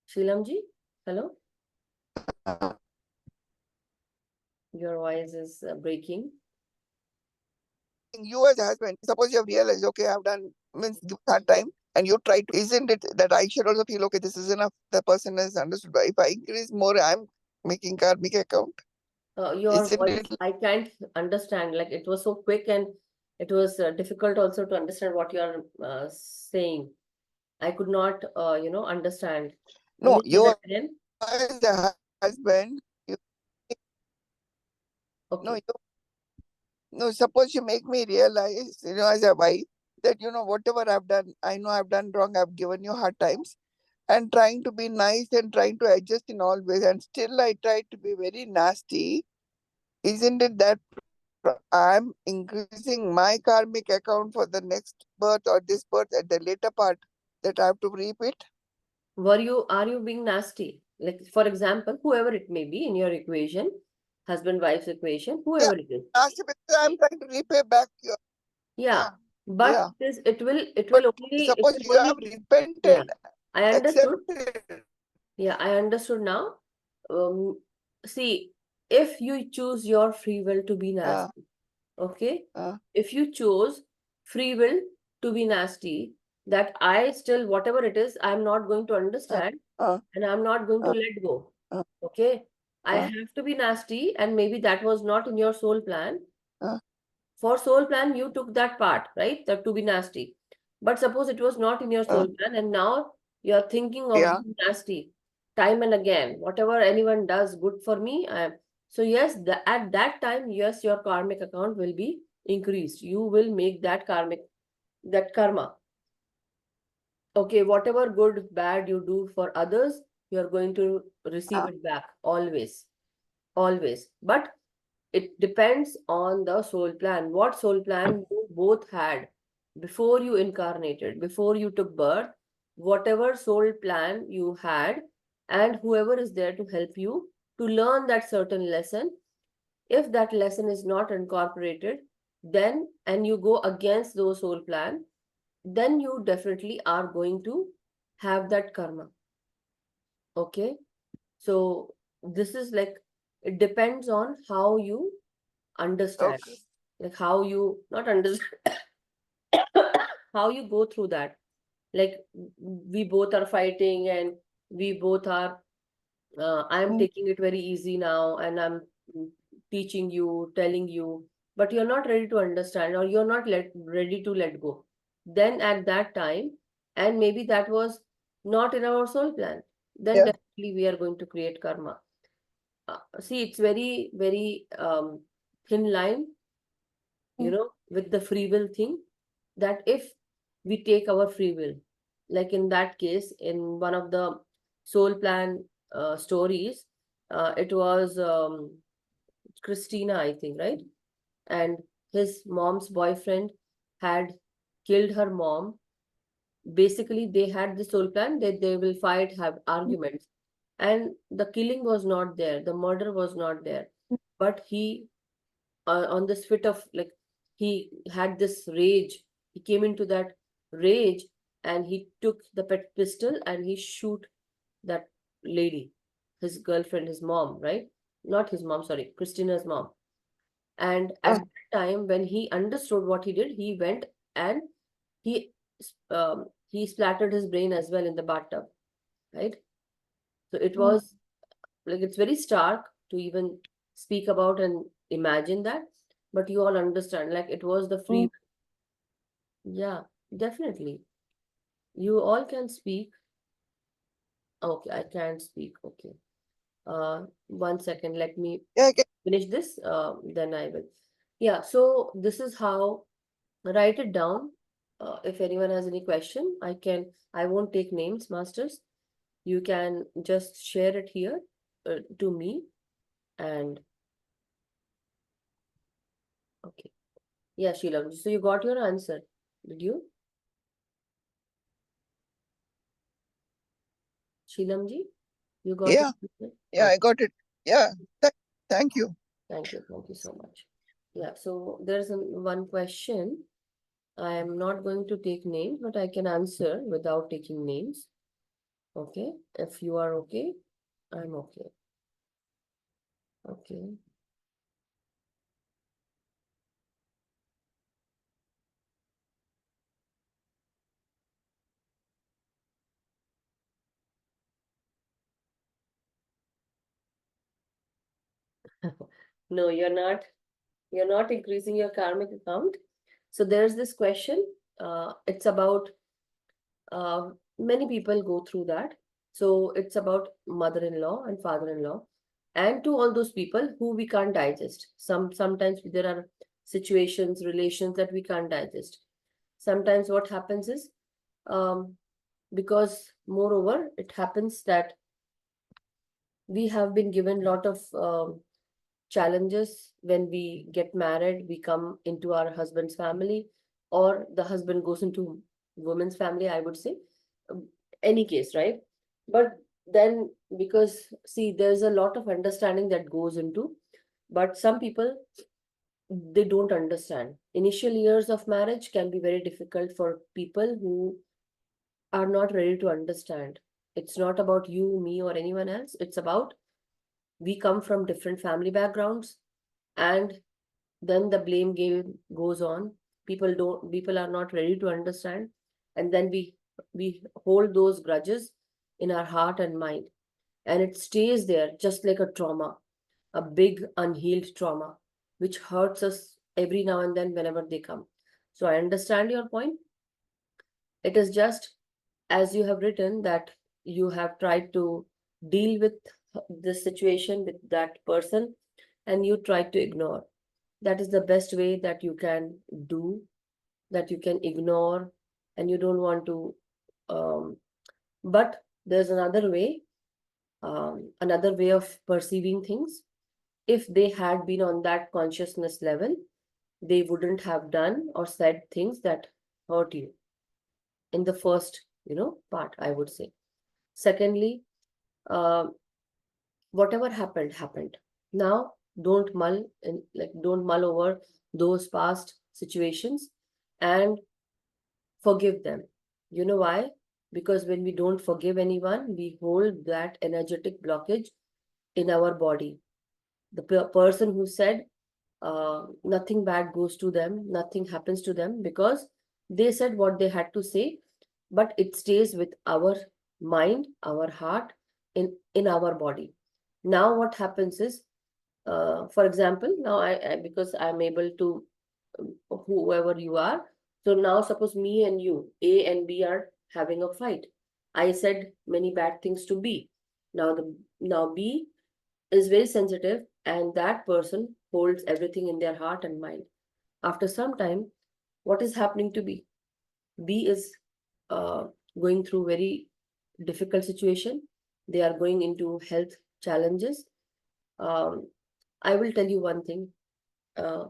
Sheelamji? Hello? Your voice is breaking. You as a husband, suppose you have realized, okay, I've done means give hard time, and you try to, isn't it that I should also feel okay, this is enough, the person has understood. But if I increase more, I'm making karmic account. Your Isn't voice, it? I can't understand. Like it was so quick and it was difficult also to understand what you are saying. I could not, understand. Can No, you say you that again? as a husband, you, no, Okay. no, suppose you make me realize, as a wife, that whatever I've done, I know I've done wrong, I've given you hard times, and trying to be nice and trying to adjust in all ways, and still I try to be very nasty. Isn't it that I'm increasing my karmic account for the next birth or this birth at the later part that I have to repeat? Are you being nasty? Like, for example, whoever it may be in your equation, husband-wife's equation, Yeah, whoever it is. nasty because I'm trying to repay back your, Yeah. yeah, But yeah. it will But it suppose will you have only, yeah, repented, I understood. accepted, Yeah, I understood now. Um, See, if you choose your free will to be uh, nasty, okay? uh, If you chose free will to be nasty, that I still, whatever it is, I'm not going to uh, understand uh, and I'm not going to uh, let go. uh, Okay? I uh, have to be nasty, and maybe that was not in your soul plan. uh, For soul plan, you took that part, right? That to be nasty. But suppose it was not in your uh, soul plan, and now you're thinking of yeah, being nasty time and again. Whatever anyone does good for me, I am. So yes, at that time, yes, your karmic account will be increased. You will make that karma. Okay, whatever good, bad you do for others, you're going to receive uh, it back always, always. But it depends on the soul plan. What soul plan you both had before you incarnated, before you took birth, whatever soul plan you had, and whoever is there to help you to learn that certain lesson. If that lesson is not incorporated, then and you go against those soul plan, then you definitely are going to have that karma. Okay. So this is like, it depends on how you understand, okay. like how you not understand, how you go through that. Like we both are fighting and we both are, I'm Mm, taking it very easy now and I'm teaching you, telling you, but you're not ready to understand or you're not ready to let go. Then at that time, and maybe that was not in our soul plan, then yeah. definitely we are going to create karma. See, it's very, very thin line, Mm, with the free will thing, that if we take our free will, like in that case, in one of the soul plan stories, it was Christina, I think, right? And his mom's boyfriend had killed her mom. Basically, they had the soul plan that they will fight, have arguments. And the killing was not there, the murder was not there. But he, on this fit of like, he had this rage. He came into that rage and he took the pet pistol and he shoot that lady, his girlfriend, his mom, right? Not his mom, sorry, Christina's mom. And uh, at that time, when he understood what he did, he went and he he splattered his brain as well in the bathtub, right? So it mm, was like, it's very stark to even speak about and imagine that, but you all understand, like it was the mm, free. Yeah, definitely. You all can speak Okay, I can't speak. Okay. 1 second. Let me Yeah, I can. finish this. Then I will. Yeah. So this is how. Write it down. If anyone has any question, I can. I won't take names, masters. You can just share it here to me. And okay. Yeah, Sheila. So you got your answer, did you? Sheelamji, you got your Yeah, answer? yeah, I Okay. got it. Yeah, th thank you. Thank you. Thank you so much. Yeah. So there's one question. I am not going to take names, but I can answer without taking names. Okay. If you are okay, I'm okay. Okay. No, you're not. You're not increasing your karmic account. So there's this question. It's about many people go through that. So it's about mother-in-law and father-in-law, and to all those people who we can't digest. Sometimes there are situations, relations that we can't digest. Sometimes what happens is, um, because moreover, it happens that we have been given a lot of challenges when we get married. We come into our husband's family, or the husband goes into woman's family, I would say. Um, any case, right? But then, because see, there's a lot of understanding that goes into, but some people, they don't understand. Initial years of marriage can be very difficult for people who are not ready to understand. It's not about you, me, or anyone else. It's about, we come from different family backgrounds, and then the blame game goes on. People are not ready to understand, and then we hold those grudges in our heart and mind, and it stays there just like a trauma, a big unhealed trauma, which hurts us every now and then whenever they come. So I understand your point. It is just, as you have written, that you have tried to deal with this situation with that person, and you try to ignore. That is the best way that you can do, that you can ignore, and you don't want to. um, but there's another way of perceiving things. If they had been on that consciousness level, they wouldn't have done or said things that hurt you in the first, part, I would say. Secondly, uh, whatever happened happened. Now don't mull over those past situations, and forgive them. You know why? Because when we don't forgive anyone, we hold that energetic blockage in our body. The person who said nothing bad goes to them, nothing happens to them, because they said what they had to say, but it stays with our mind, our heart, in our body. Now what happens is, for example, now because I'm able to, whoever you are. So now suppose me and you, A and B, are having a fight. I said many bad things to B. Now B is very sensitive, and that person holds everything in their heart and mind. After some time, what is happening to B? B is uh, going through very difficult situation. They are going into health challenges. Um, I will tell you one thing. Uh,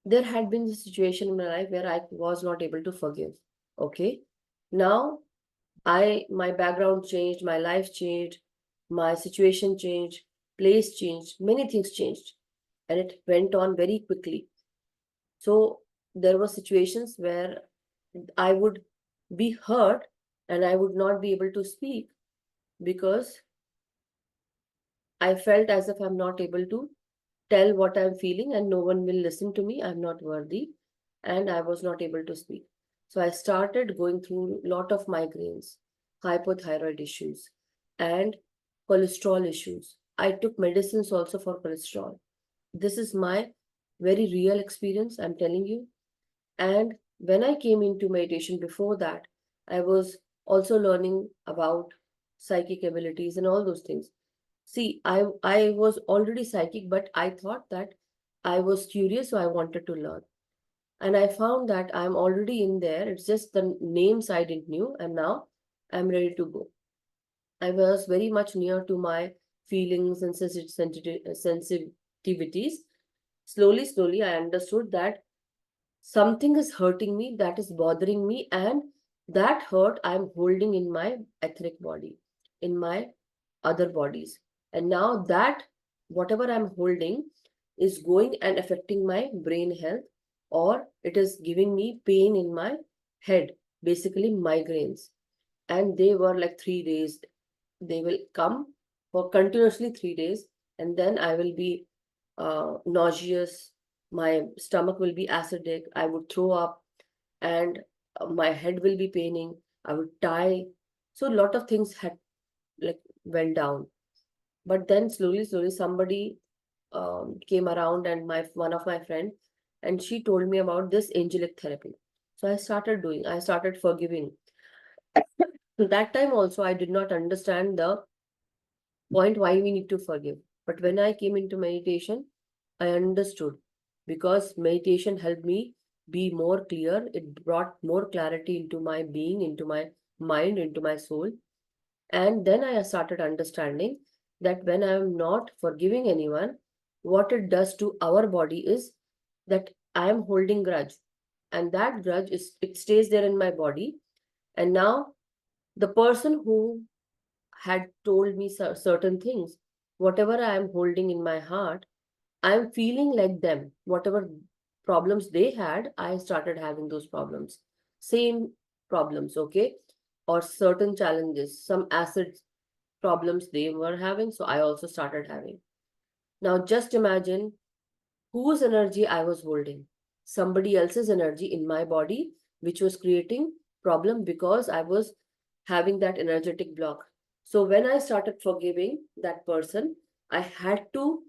there had been a situation in my life where I was not able to forgive. Okay. Now my background changed, my life changed, my situation changed, place changed, many things changed, and it went on very quickly. So there were situations where I would be hurt and I would not be able to speak, because I felt as if I'm not able to tell what I'm feeling and no one will listen to me. I'm not worthy, and I was not able to speak. So I started going through a lot of migraines, hypothyroid issues, and cholesterol issues. I took medicines also for cholesterol. This is my very real experience, I'm telling you. And when I came into meditation before that, I was also learning about psychic abilities and all those things. See, I was already psychic, but I thought that I was curious, so I wanted to learn. And I found that I'm already in there. It's just the names I didn't knew, and now I'm ready to go. I was very much near to my feelings and sensitivities. Slowly, slowly, I understood that something is hurting me, that is bothering me, and that hurt I'm holding in my etheric body, in my other bodies. And now that whatever I'm holding is going and affecting my brain health, or it is giving me pain in my head, basically migraines. And they were like 3 days. They will come for continuously 3 days, and then I will be nauseous. My stomach will be acidic. I would throw up, and my head will be paining. I would die. So a lot of things had like went down. But then slowly, slowly, somebody came around, and my one of my friend, and she told me about this angelic therapy. So I started doing. I started forgiving. That time also, I did not understand the point why we need to forgive. But when I came into meditation, I understood, because meditation helped me be more clear. It brought more clarity into my being, into my mind, into my soul. And then I started understanding that when I am not forgiving anyone, what it does to our body is that I am holding grudge. And that grudge is, it stays there in my body. And now the person who had told me certain things, whatever I am holding in my heart, I am feeling like them. Whatever problems they had, I started having those problems. Same problems, okay? Or certain challenges, some acid problems they were having, so I also started having. Now just imagine whose energy I was holding. Somebody else's energy in my body, which was creating problem because I was having that energetic block. So when I started forgiving that person, I had to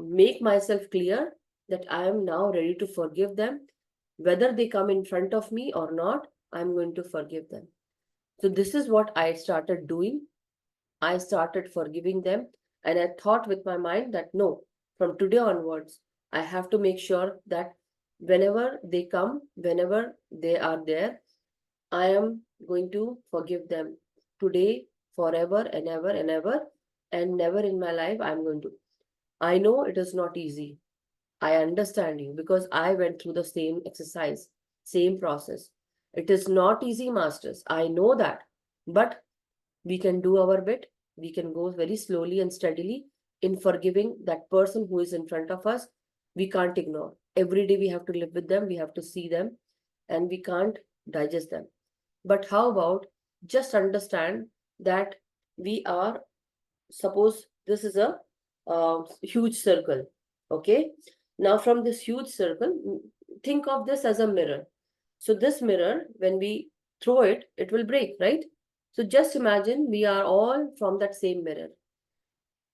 make myself clear that I am now ready to forgive them. Whether they come in front of me or not, I'm going to forgive them. So this is what I started doing. I started forgiving them, and I thought with my mind that no, from today onwards, I have to make sure that whenever they come, whenever they are there, I am going to forgive them today, forever, and ever, and ever, and never in my life I'm going to. I know it is not easy. I understand you because I went through the same exercise, same process. It is not easy, masters. I know that. But we can do our bit. We can go very slowly and steadily in forgiving that person who is in front of us. We can't ignore. Every day we have to live with them, we have to see them, and we can't digest them. But how about just understand that we are, suppose this is a huge circle, okay? Now, from this huge circle, think of this as a mirror. So, this mirror, when we throw it, it will break, right? So, just imagine we are all from that same mirror.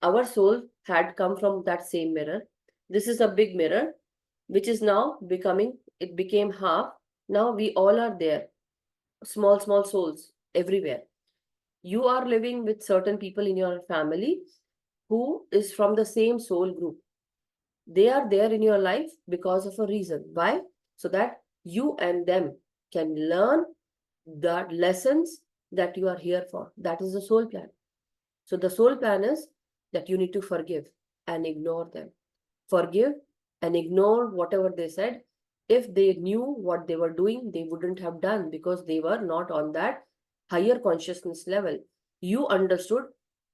Our soul had come from that same mirror. This is a big mirror, which is now becoming, it became half. Now we all are there, small, small souls everywhere. You are living with certain people in your family who is from the same soul group. They are there in your life because of a reason. Why? So that you and them can learn the lessons that you are here for. That is the soul plan. So the soul plan is that you need to forgive and ignore them. Forgive and ignore whatever they said. If they knew what they were doing, they wouldn't have done because they were not on that higher consciousness level. You understood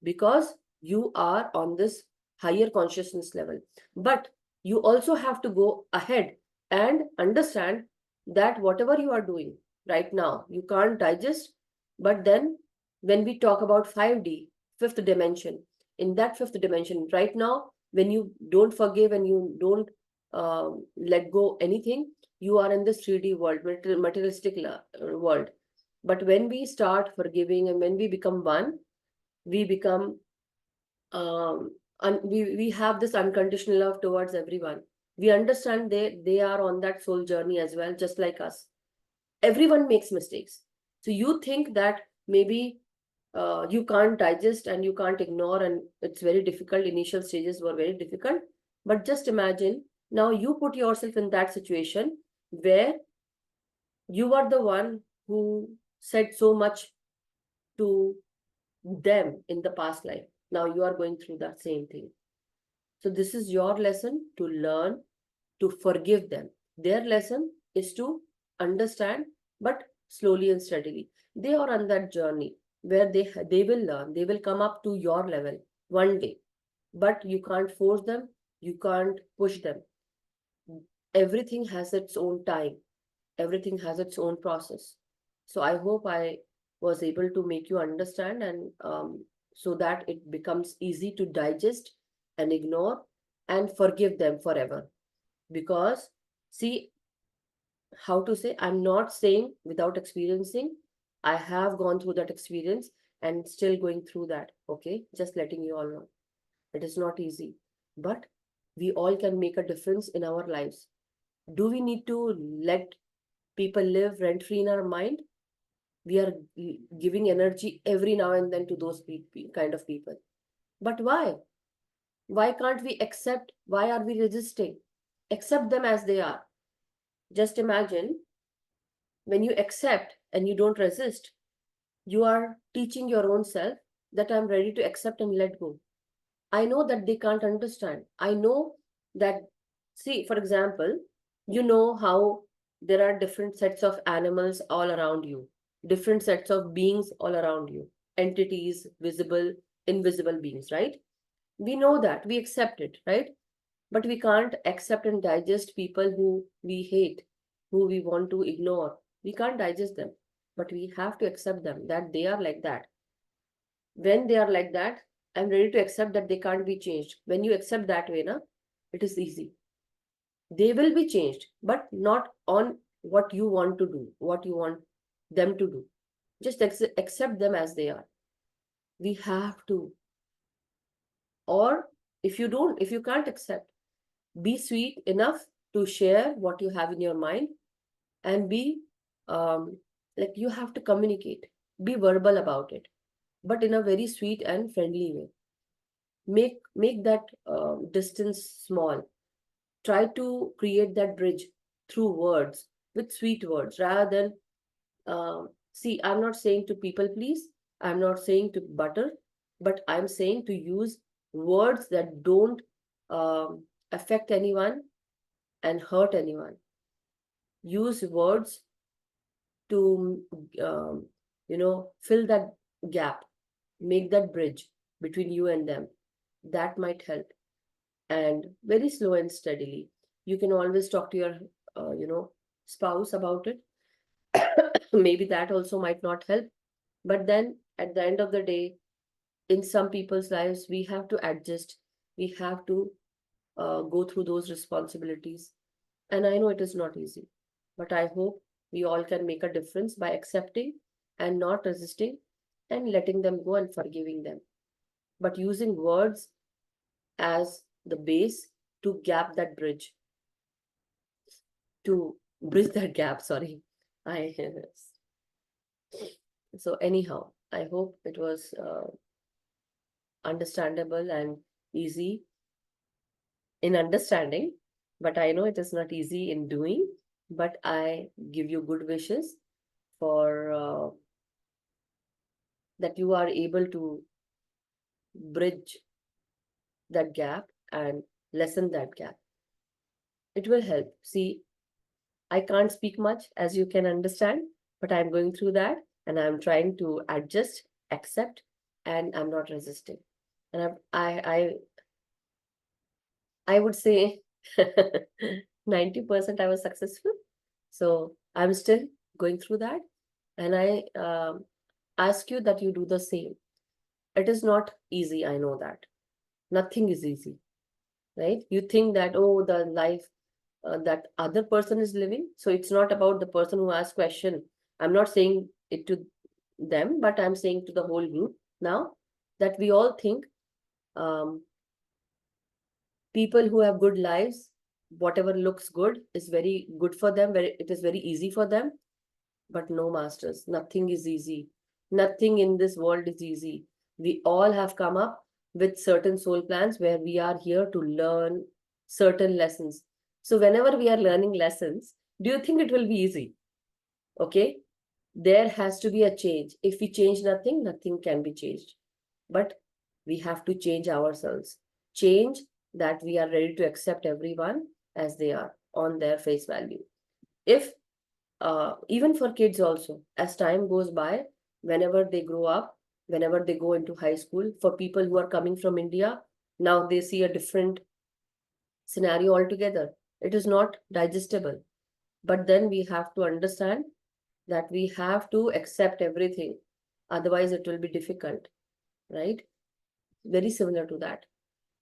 because you are on this higher consciousness level. But you also have to go ahead and understand that whatever you are doing right now, you can't digest. But then, when we talk about 5D, fifth dimension, in that fifth dimension, right now, when you don't forgive and you don't let go anything, you are in this 3D world, materialistic world. But when we start forgiving and when we become one, we become we have this unconditional love towards everyone. We understand they are on that soul journey as well, just like us. Everyone makes mistakes. So you think that maybe you can't digest and you can't ignore, and it's very difficult. Initial stages were very difficult. But just imagine now you put yourself in that situation where you are the one who said so much to them in the past life. Now you are going through that same thing. So this is your lesson to learn to forgive them. Their lesson is to understand, but slowly and steadily. They are on that journey where they will learn. They will come up to your level one day. But you can't force them. You can't push them. Everything has its own time. Everything has its own process. So I hope I was able to make you understand, and so that it becomes easy to digest and ignore and forgive them forever. Because, see, how to say, I'm not saying without experiencing. I have gone through that experience and still going through that. Okay, just letting you all know. It is not easy, but we all can make a difference in our lives. Do we need to let people live rent free in our mind? We are giving energy every now and then to those kind of people. But why? Why can't we accept? Why are we resisting? Accept them as they are. Just imagine, when you accept and you don't resist, you are teaching your own self that I'm ready to accept and let go. I know that they can't understand. I know that, see, for example, you know how there are different sets of animals all around you, different sets of beings all around you, entities, visible, invisible beings, right? We know that, we accept it, right? But we can't accept and digest people who we hate, who we want to ignore. We can't digest them, but we have to accept them that they are like that. When they are like that, I'm ready to accept that they can't be changed. When you accept that way, na, it is easy. They will be changed, but not on what you want to do, what you want them to do. Just accept them as they are. We have to. Or if you don't, if you can't accept, be sweet enough to share what you have in your mind, and be like, you have to communicate, be verbal about it, but in a very sweet and friendly way. Make that distance small. Try to create that bridge through words, with sweet words, rather than see, I'm not saying to people please, I'm not saying to butter, but I'm saying to use words that don't affect anyone and hurt anyone. Use words to fill that gap, make that bridge between you and them. That might help. And very slow and steadily, you can always talk to your spouse about it. Maybe that also might not help, but then at the end of the day, in some people's lives, we have to adjust. We have to go through those responsibilities. And I know it is not easy, but I hope we all can make a difference by accepting and not resisting, and letting them go and forgiving them, but using words as the base to gap that bridge, to bridge that gap. Sorry. I So anyhow, I hope it was understandable and easy in understanding, but I know it is not easy in doing. But I give you good wishes for that you are able to bridge that gap and lessen that gap. It will help. See, I can't speak much, as you can understand, but I'm going through that, and I'm trying to adjust, accept, and I'm not resisting. And I would say 90% I was successful. So I'm still going through that. And I ask you that you do the same. It is not easy, I know that. Nothing is easy, right? You think that, oh, the life that other person is living. So it's not about the person who asks question. I'm not saying it to them, but I'm saying to the whole group now, that we all think um, people who have good lives, whatever looks good is very good for them, very, it is very easy for them. But no, masters, nothing is easy. Nothing in this world is easy. We all have come up with certain soul plans where we are here to learn certain lessons. So, whenever we are learning lessons, do you think it will be easy? Okay, there has to be a change. If we change nothing, nothing can be changed. But we have to change ourselves. Change that we are ready to accept everyone as they are on their face value. If even for kids also, as time goes by, whenever they grow up, whenever they go into high school, for people who are coming from India, now they see a different scenario altogether. It is not digestible. But then we have to understand that we have to accept everything. Otherwise, it will be difficult, right? Very similar to that.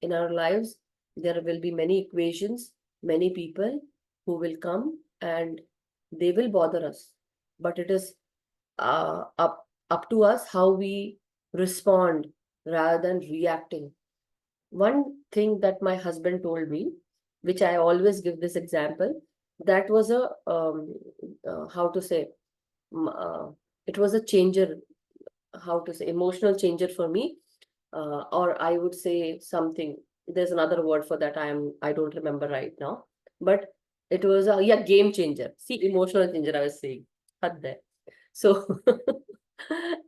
In our lives, there will be many equations, many people who will come and they will bother us. But it is up to us how we respond rather than reacting. One thing that my husband told me, which I always give this example, that was a how to say, um, uh, it was a changer, how to say, emotional changer for me, or I would say something. There's another word for that. I don't remember right now, but it was a, yeah, game changer. See, emotional changer. I was saying, had there. So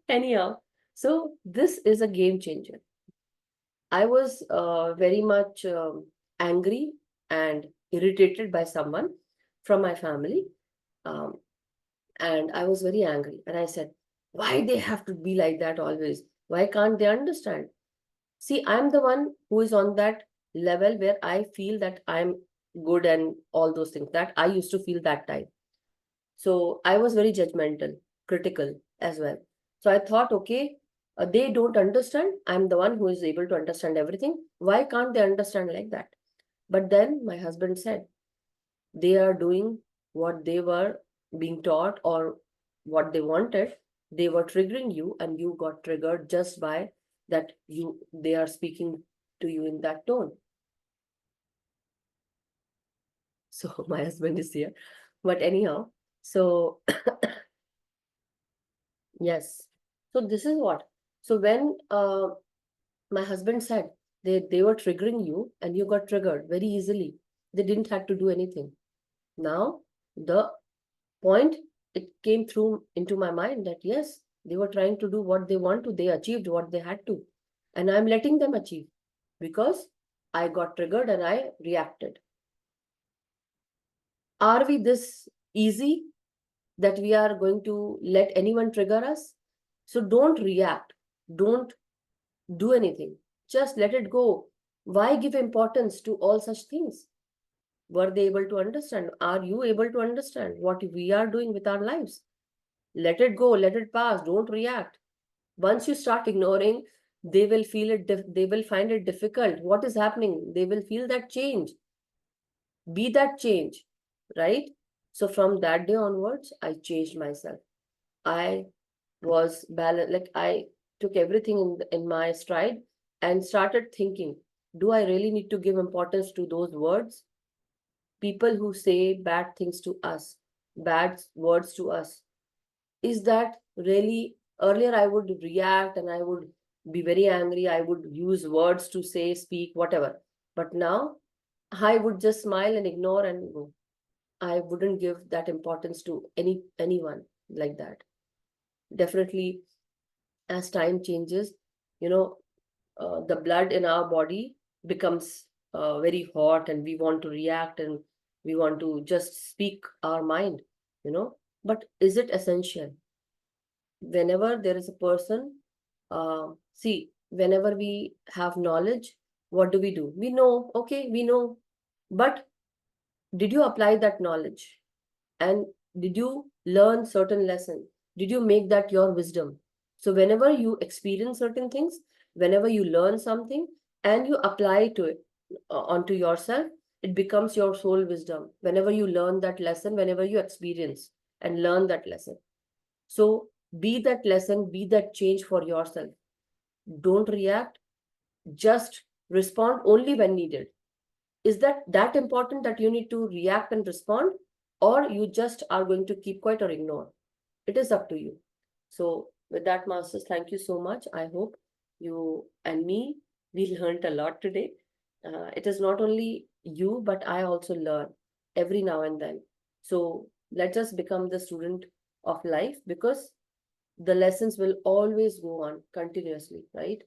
anyhow, so this is a game changer. I was very much angry and irritated by someone from my family. Um, and I was very angry. And I said, why they have to be like that always? Why can't they understand? See, I'm the one who is on that level where I feel that I'm good and all those things that I used to feel that time. So I was very judgmental, critical as well. So I thought, okay, they don't understand. I'm the one who is able to understand everything. Why can't they understand like that? But then my husband said, they are doing what they were being taught or what they wanted. They were triggering you and you got triggered just by that they are speaking to you in that tone. So my husband is here. But anyhow, so yes. So this is what. So when my husband said they were triggering you and you got triggered very easily. They didn't have to do anything. Now the point, it came through into my mind that yes, they were trying to do what they want to. They achieved what they had to. And I'm letting them achieve because I got triggered and I reacted. Are we this easy that we are going to let anyone trigger us? So don't react. Don't do anything. Just let it go. Why give importance to all such things? Were they able to understand? Are you able to understand what we are doing with our lives? Let it go, let it pass, don't react. Once you start ignoring, they will feel it, they will find it difficult. What is happening? They will feel that change. Be that change, right? So from that day onwards, I changed myself. I was balanced, like I took everything in my stride and started thinking, do I really need to give importance to those words? People who say bad things to us, bad words to us, is that really, earlier I would react and I would be very angry, I would use words to say, speak, whatever, but now I would just smile and ignore and go. I wouldn't give that importance to anyone like that. Definitely, as time changes, you know, the blood in our body becomes very hot and we want to react and we want to just speak our mind, you know. But is it essential? Whenever there is a person, see, whenever we have knowledge, what do? We know, okay, we know. But did you apply that knowledge? And did you learn certain lesson? Did you make that your wisdom? So whenever you experience certain things, whenever you learn something and you apply to it onto yourself, it becomes your soul wisdom. Whenever you learn that lesson, whenever you experience and learn that lesson. So be that lesson, be that change for yourself. Don't react, just respond only when needed. Is that important that you need to react and respond, or you just are going to keep quiet or ignore? It is up to you. So with that, masters, thank you so much. I hope you and me, we learned a lot today. It is not only you, but I also learn every now and then. So let us become the student of life, because the lessons will always go on continuously, right?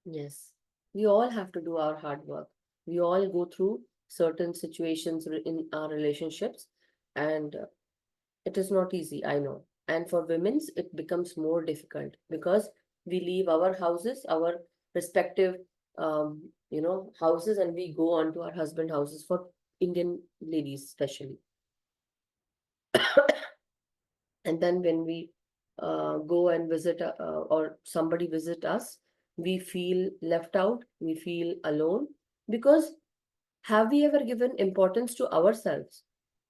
Yes. We all have to do our hard work. We all go through certain situations in our relationships, and it is not easy, I know. And for women's, it becomes more difficult because we leave our houses, our respective, houses, and we go on to our husband houses, for Indian ladies especially. And then when we go and visit, or somebody visit us, we feel left out, we feel alone, because have we ever given importance to ourselves?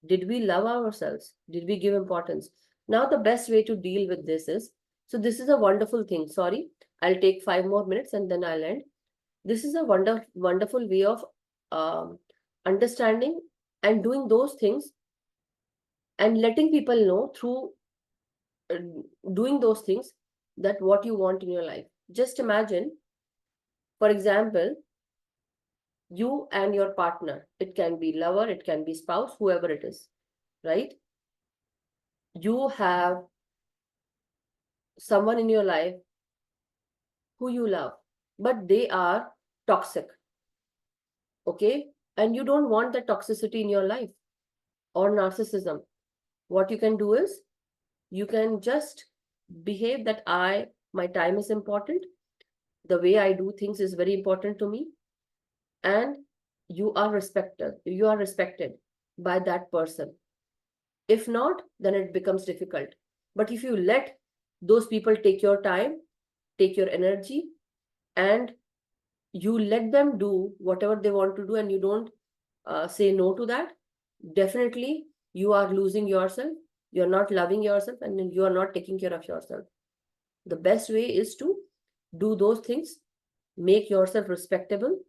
Did we love ourselves? Did we give importance? Now the best way to deal with this is, so this is a wonderful thing, sorry, I'll take 5 more minutes and then I'll end. This is a wonderful way of um, understanding and doing those things, and letting people know through uh, doing those things, that what you want in your life. Just imagine, for example, you and your partner, it can be lover, it can be spouse, whoever it is, right? You have someone in your life who you love, but they are toxic, okay? And you don't want that toxicity in your life, or narcissism. What you can do is, you can just behave that my time is important, the way I do things is very important to me, and you are respected by that person. If not, then it becomes difficult. But if you let those people take your time, take your energy, and you let them do whatever they want to do, and you don't say no to that, definitely you are losing yourself, you're not loving yourself, and you are not taking care of yourself. The best way is to do those things, make yourself respectable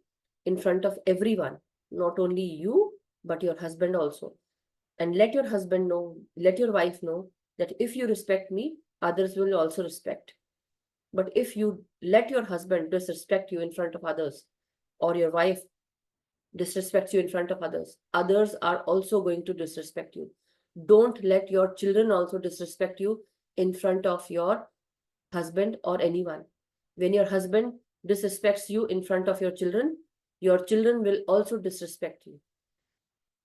in front of everyone, not only you, but your husband also. And let your husband know, let your wife know, that if you respect me, others will also respect. But if you let your husband disrespect you in front of others, or your wife disrespects you in front of others, others are also going to disrespect you. Don't let your children also disrespect you in front of your husband or anyone. When your husband disrespects you in front of your children will also disrespect you.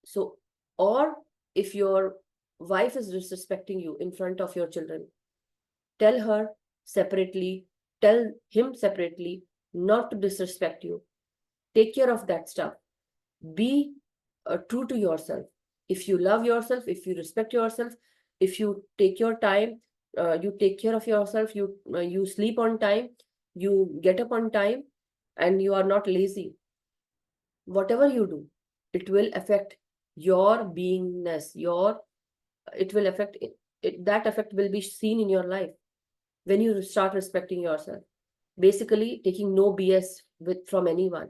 So, or if your wife is disrespecting you in front of your children, tell her separately, tell him separately not to disrespect you. Take care of that stuff. Be true to yourself. If you love yourself, if you respect yourself, if you take your time, you take care of yourself, you sleep on time, you get up on time, and you are not lazy, whatever you do, it will affect your beingness, your it will affect that effect will be seen in your life when you start respecting yourself. Basically, taking no BS from anyone,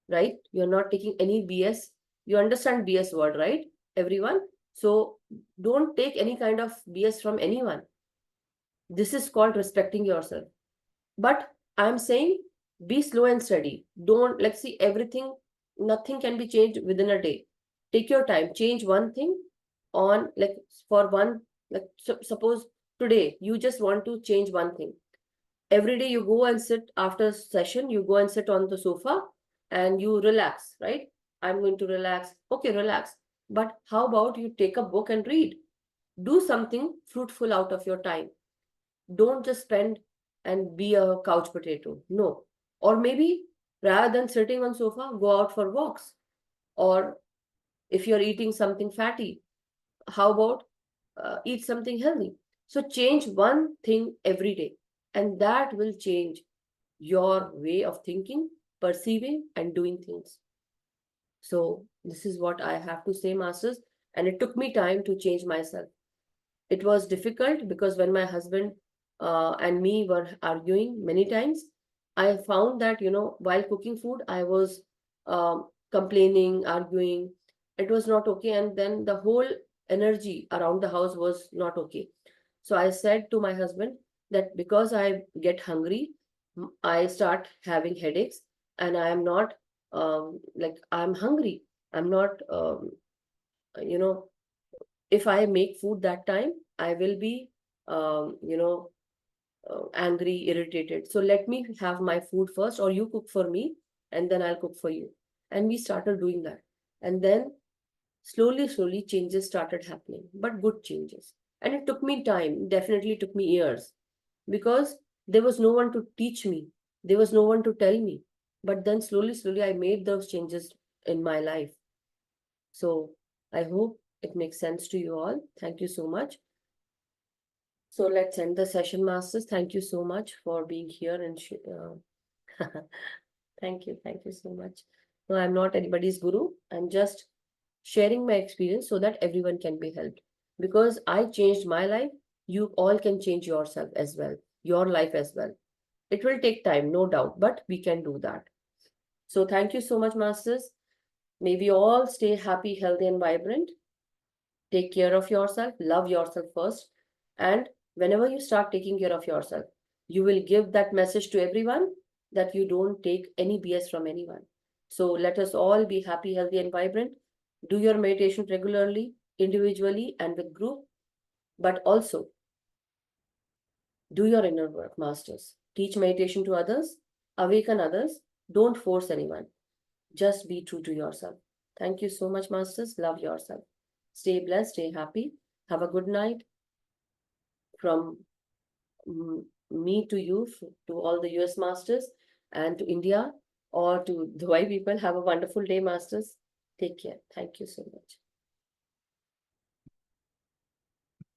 right? You're not taking any BS. You understand BS word, right? Everyone. So don't take any kind of BS from anyone. This is called respecting yourself. But I'm saying, be slow and steady. Don't, let's see, everything, nothing can be changed within a day. Take your time, change one thing on, like, for one, like, suppose today you just want to change one thing. Every day you go and sit after session, you go and sit on the sofa and you relax, right? I'm going to relax. Okay, relax. But how about you take a book and read? Do something fruitful out of your time. Don't just spend and be a couch potato. No. Or maybe rather than sitting on sofa, go out for walks. Or if you're eating something fatty, how about eat something healthy? So change one thing every day, and that will change your way of thinking, perceiving, and doing things. So this is what I have to say, masters. And it took me time to change myself. It was difficult because when my husband and me were arguing many times, I found that, while cooking food, I was complaining, arguing, it was not okay. And then the whole energy around the house was not okay. So I said to my husband that because I get hungry, I start having headaches, and I am not like I'm hungry. I'm not, you know, if I make food that time, I will be, you know, angry, irritated. So let me have my food first, or you cook for me, and then I'll cook for you. And we started doing that. And then slowly, slowly, changes started happening, but good changes. And it took me time, definitely took me years, because there was no one to teach me, there was no one to tell me. But then slowly, slowly, I made those changes in my life. So I hope it makes sense to you all. Thank you so much. So let's end the session, masters. Thank you so much for being here and thank you so much. No, I'm not anybody's guru. I'm just sharing my experience so that everyone can be helped. Because I changed my life, you all can change yourself as well, your life as well. It will take time, no doubt, but we can do that. So thank you so much, masters. May we all stay happy, healthy, and vibrant. Take care of yourself, love yourself first. And whenever you start taking care of yourself, you will give that message to everyone that you don't take any BS from anyone. So let us all be happy, healthy, and vibrant. Do your meditation regularly, individually, and with group, but also do your inner work, masters. Teach meditation to others, awaken others. Don't force anyone. Just be true to yourself. Thank you so much, masters. Love yourself. Stay blessed, stay happy. Have a good night from me to you, to all the US masters, and to India or to Dubai people. Have a wonderful day, masters. Take care. Thank you so much.